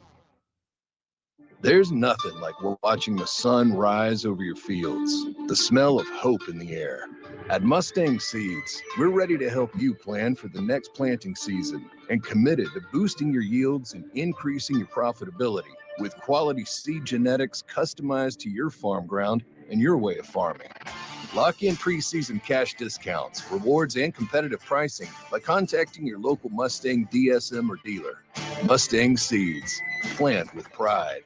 There's nothing like watching the sun rise over your fields, the smell of hope in the air. At Mustang Seeds, we're ready to help you plan for the next planting season and committed to boosting your yields and increasing your profitability with quality seed genetics customized to your farm ground and your way of farming. Lock in preseason cash discounts, rewards, and competitive pricing by contacting your local Mustang DSM or dealer. Mustang Seeds, plant with pride.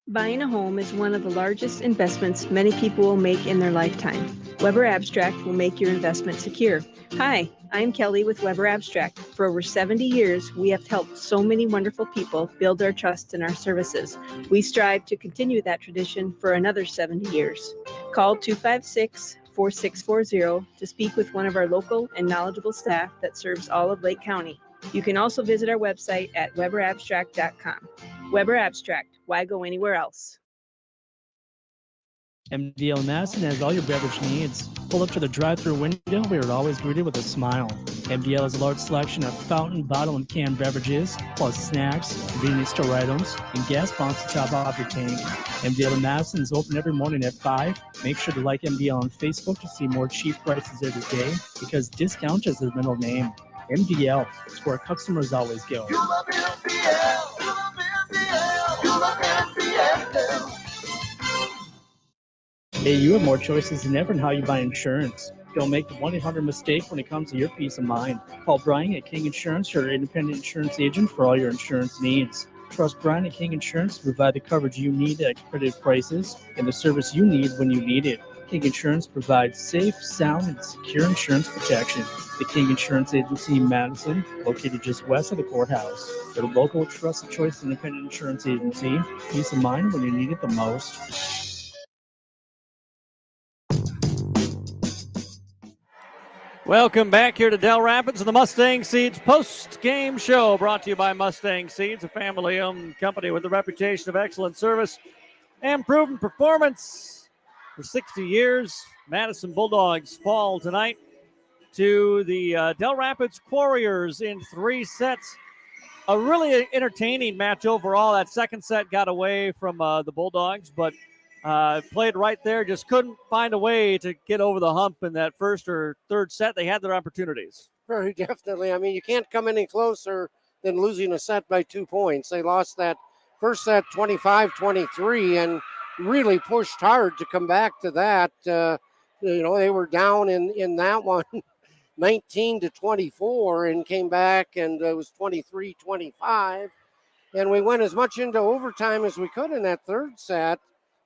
Buying a home is one of the largest investments many people will make in their lifetime. Weber Abstract will make your investment secure. Hi, I'm Kelly with Weber Abstract. For over 70 years, we have helped so many wonderful people build their trust in our services. We strive to continue that tradition for another 70 years. Call 256-4640 to speak with one of our local and knowledgeable staff that serves all of Lake County. You can also visit our website at weberabstract.com. Weber Abstract, why go anywhere else? MDL Madison has all your beverage needs. Pull up to the drive-thru window. We are always greeted with a smile. MDL has a large selection of fountain, bottle, and canned beverages, plus snacks, convenience store items, and gas pumps to top off your tank. MDL in Madison is open every morning at 5. Make sure to like MDL on Facebook to see more cheap prices every day, because discount is their middle name. MDL, it's where customers always go. You love MDL. You love MDL. You love MDL. Hey, you have more choices than ever in how you buy insurance. Don't make the 1-800 mistake when it comes to your peace of mind. Call Brian at King Insurance, your independent insurance agent for all your insurance needs. Trust Brian at King Insurance to provide the coverage you need at competitive prices and the service you need when you need it. King Insurance provides safe, sound, and secure insurance protection. The King Insurance Agency in Madison, located just west of the courthouse. Their local, trusted choice independent insurance agency. Peace of mind when you need it the most. Welcome back here to Dell Rapids and the Mustang Seeds post-game show, brought to you by Mustang Seeds, a family-owned company with a reputation of excellent service and proven performance. For 60 years, Madison Bulldogs fall tonight to the Dell Rapids Quarriers in 3 sets. A really entertaining match overall. That second set got away from the Bulldogs, but played right there. Just couldn't find a way to get over the hump in that first or third set. They had their opportunities. Very definitely. I mean, you can't come any closer than losing a set by 2 points. They lost that first set 25-23 and really pushed hard to come back to that. They were down in that one 19-24 and came back, and it was 23-25. And we went as much into overtime as we could in that third set,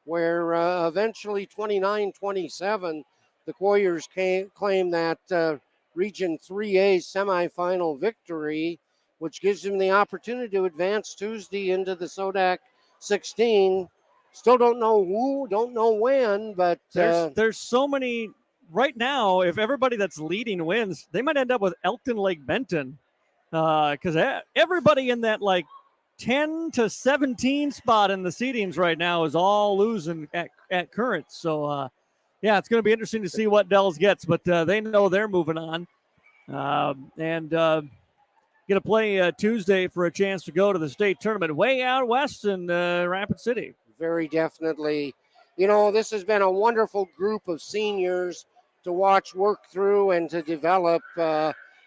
where eventually 29-27, the Quarriers claimed that Region 3A semifinal victory, which gives them the opportunity to advance Tuesday into the SoDak 16. Still don't know who, don't know when, but there's so many right now. If everybody that's leading wins, they might end up with Elkton Lake Benton, because everybody in that 10 to 17 spot in the seedings right now is all losing at current. So it's going to be interesting to see what Dells gets, but they know they're moving on. going to play Tuesday for a chance to go to the state tournament way out west in Rapid City. Very definitely. You know, this has been a wonderful group of seniors to watch work through and to develop.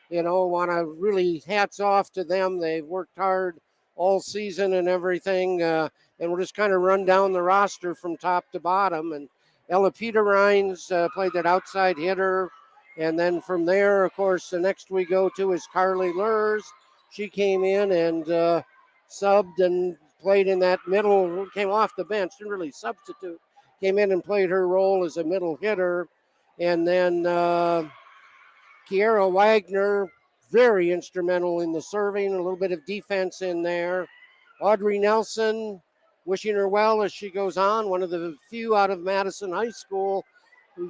You know, want to really hats off to them. They've worked hard all season and everything. And we'll just kind of run down the roster from top to bottom. And Ella Peter Rhines played that outside hitter. And then from there, of course, the next we go to is Carly Lurs. She came in and subbed and played in that middle, came off the bench, didn't really substitute. Came in and played her role as a middle hitter. And then Kiera Wagner, very instrumental in the serving, a little bit of defense in there. Audrey Nelson, wishing her well as she goes on, one of the few out of Madison High School,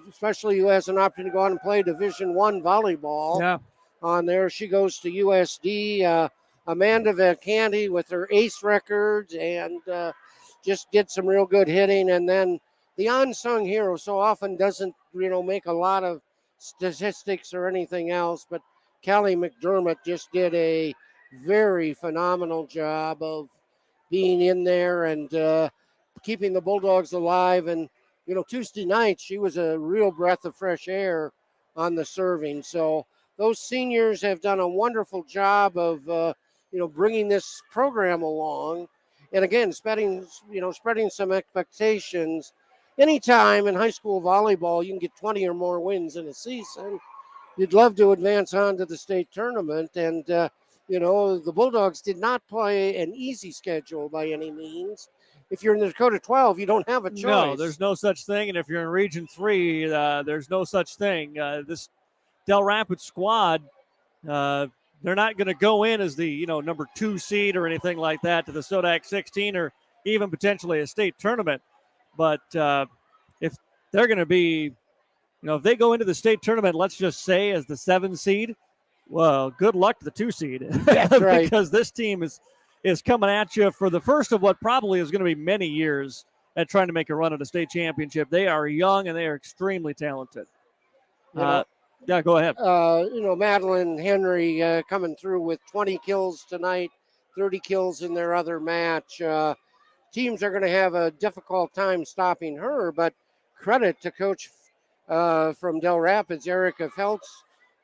especially who has an opportunity to go on and play Division I volleyball. Yeah. On there, she goes to USD. Amanda Vacanti with her ace records and just did some real good hitting. And then the unsung hero so often doesn't, make a lot of statistics or anything else, but Callie McDermott just did a very phenomenal job of being in there and keeping the Bulldogs alive. And, Tuesday night, she was a real breath of fresh air on the serving. So those seniors have done a wonderful job of, bringing this program along. And again, spreading some expectations. Anytime in high school volleyball, you can get 20 or more wins in a season. You'd love to advance on to the state tournament. And, the Bulldogs did not play an easy schedule by any means. If you're in the Dakota 12, you don't have a choice. No, there's no such thing. And if you're in Region 3, there's no such thing. This Del Rapids squad, they're not going to go in as the, number 2 seed or anything like that to the SoDak 16 or even potentially a state tournament. But if they're going to be, if they go into the state tournament, let's just say as the 7 seed, well, good luck to the 2 seed. That's right. Because this team is coming at you for the first of what probably is going to be many years at trying to make a run at a state championship. They are young and they are extremely talented. Yeah, go ahead. Madeline Henry coming through with 20 kills tonight, 30 kills in their other match. Teams are going to have a difficult time stopping her, but credit to Coach from Del Rapids, Erica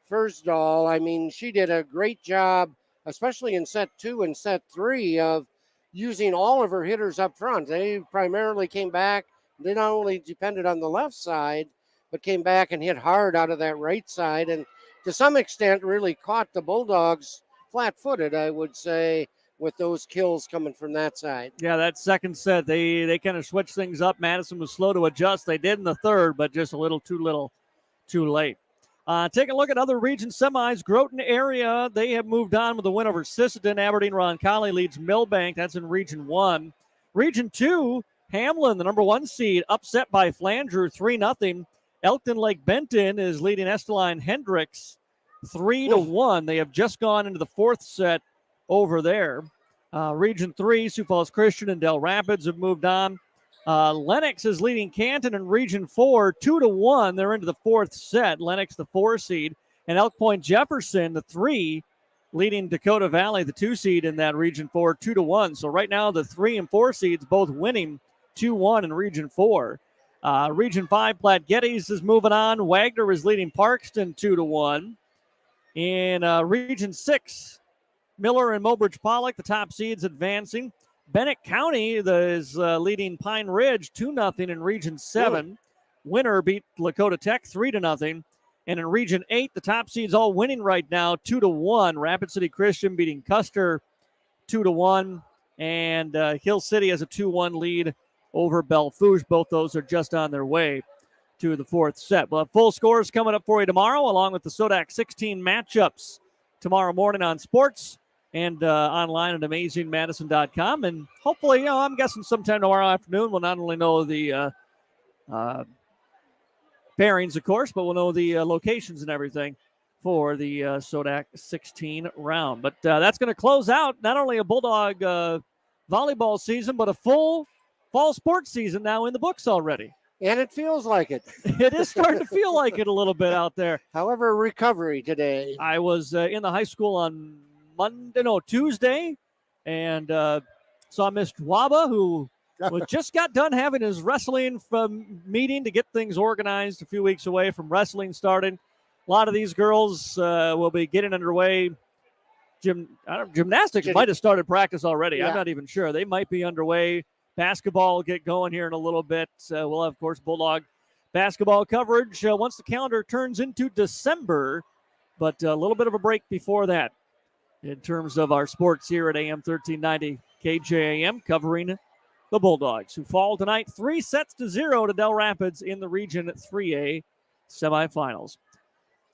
Fersdahl. I mean, she did a great job, especially in set 2 and set 3, of using all of her hitters up front. They primarily came back. They not only depended on the left side, but came back and hit hard out of that right side. And to some extent, really caught the Bulldogs flat-footed, I would say, with those kills coming from that side. Yeah, that second set, they kind of switched things up. Madison was slow to adjust. They did in the third, but just a little too late. Take a look at other region semis. Groton area, they have moved on with a win over Sisseton. Aberdeen Roncalli leads Millbank. That's in Region 1. Region 2, Hamlin, the number 1 seed, upset by Flandreau 3-0. Elkton Lake Benton is leading Esteline Hendricks 3-1. They have just gone into the 4th set over there. Region 3, Sioux Falls Christian and Del Rapids have moved on. Lennox is leading Canton in Region 4, 2-1. They're into the 4th set. Lennox, the 4 seed, and Elk Point Jefferson, the 3, leading Dakota Valley, the 2 seed in that Region 4, 2-1. So right now, the 3 and 4 seeds both winning 2-1 in Region 4. Region 5, Platte Geddes is moving on. Wagner is leading Parkston 2-1. In Region 6, Miller and Mobridge Pollock, the top seeds, advancing. Bennett County is leading Pine Ridge 2-0 in Region 7. Winner beat Lakota Tech 3-0. And in Region 8, the top seeds all winning right now 2-1. Rapid City Christian beating Custer 2-1. And Hill City has a 2-1 lead over Belfouche. Both those are just on their way to the 4th set. We'll have full scores coming up for you tomorrow, along with the SoDak 16 matchups tomorrow morning on sports and online at amazingmadison.com. And hopefully, I'm guessing sometime tomorrow afternoon we'll not only know the pairings, of course, but we'll know the locations and everything for the SoDak 16 round. But that's going to close out not only a Bulldog volleyball season, but a full fall sports season now in the books already. And it feels like it. It is starting to feel like it a little bit out there. However, recovery today. I was in the high school on Tuesday, and saw Mr. Waba, who just got done having his wrestling meeting to get things organized a few weeks away from wrestling starting. A lot of these girls will be getting underway. Gymnastics might have started practice already. Yeah. I'm not even sure. They might be underway. Basketball will get going here in a little bit. We'll have, of course, Bulldog basketball coverage once the calendar turns into December, but a little bit of a break before that in terms of our sports here at AM 1390 KJAM, covering the Bulldogs, who fall tonight 3-0 to Dell Rapids in the Region 3A semifinals.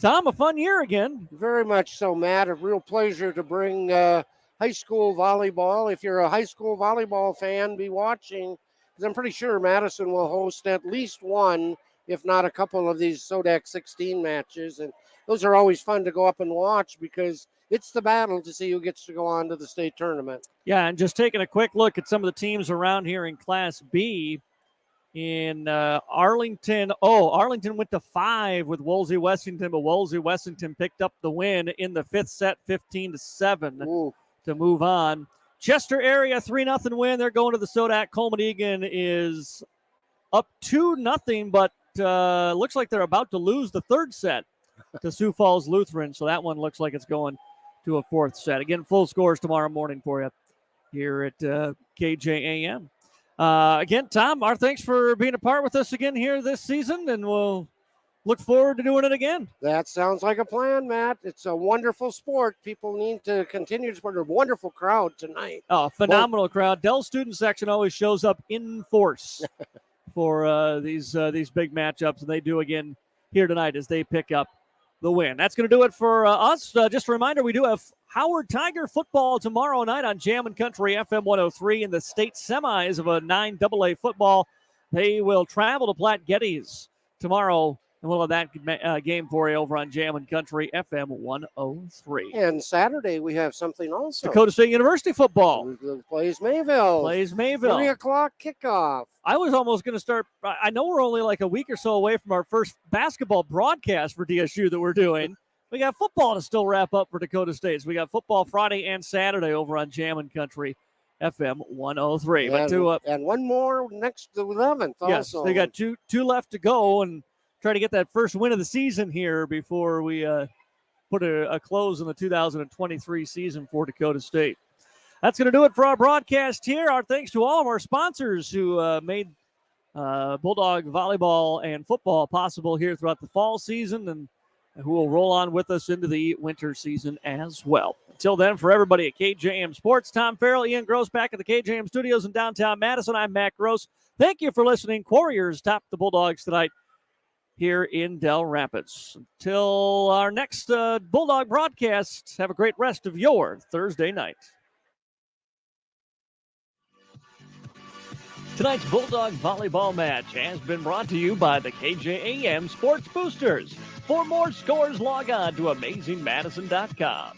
Tom, a fun year again. Very much so, Matt. A real pleasure to bring high school volleyball. If you're a high school volleyball fan, be watching, because I'm pretty sure Madison will host at least one, if not a couple of these SoDak 16 matches. And those are always fun to go up and watch because it's the battle to see who gets to go on to the state tournament. Yeah, and just taking a quick look at some of the teams around here in Class B. In Arlington, Arlington went to 5 with Woolsey-Wessington, but Woolsey-Wessington picked up the win in the 5th set, 15-7 to move on. Chester area, 3-0 win. They're going to the SoDak. Coleman Egan is up 2-0, but looks like they're about to lose the 3rd set to Sioux Falls Lutheran, so that one looks like it's going to a 4th set. Again, full scores tomorrow morning for you here at KJAM. Again, Tom, our thanks for being a part with us again here this season, and we'll look forward to doing it again. That sounds like a plan, Matt. It's a wonderful sport. People need to continue to support. A wonderful crowd tonight. Oh, phenomenal crowd. Dell student section always shows up in force for these big matchups, and they do again here tonight as they pick up the win. That's going to do it for us. Just a reminder, we do have Howard Tiger football tomorrow night on Jammin' Country FM 103 in the state semis of a 9AA football. They will travel to Platte Geddes tomorrow, and we'll have that game for you over on Jammin' Country FM 103. And Saturday we have something also. Dakota State University football. Plays Mayville. 3 o'clock kickoff. I was almost going to start. I know we're only like a week or so away from our first basketball broadcast for DSU that we're doing. We got football to still wrap up for Dakota State. So we got football Friday and Saturday over on Jammin' Country FM 103. And one more next to 11th yes, also. They got two left to go and try to get that first win of the season here before we put a close on the 2023 season for Dakota State. That's going to do it for our broadcast here. Our thanks to all of our sponsors who made Bulldog volleyball and football possible here throughout the fall season and who will roll on with us into the winter season as well. Until then, for everybody at KJM Sports, Tom Farrell, Ian Gross back at the KJM studios in downtown Madison. I'm Matt Gross. Thank you for listening. Quarriers top the Bulldogs tonight here in Dell Rapids. Until our next Bulldog broadcast, have a great rest of your Thursday night. Tonight's Bulldog volleyball match has been brought to you by the KJAM Sports Boosters. For more scores, log on to AmazingMadison.com.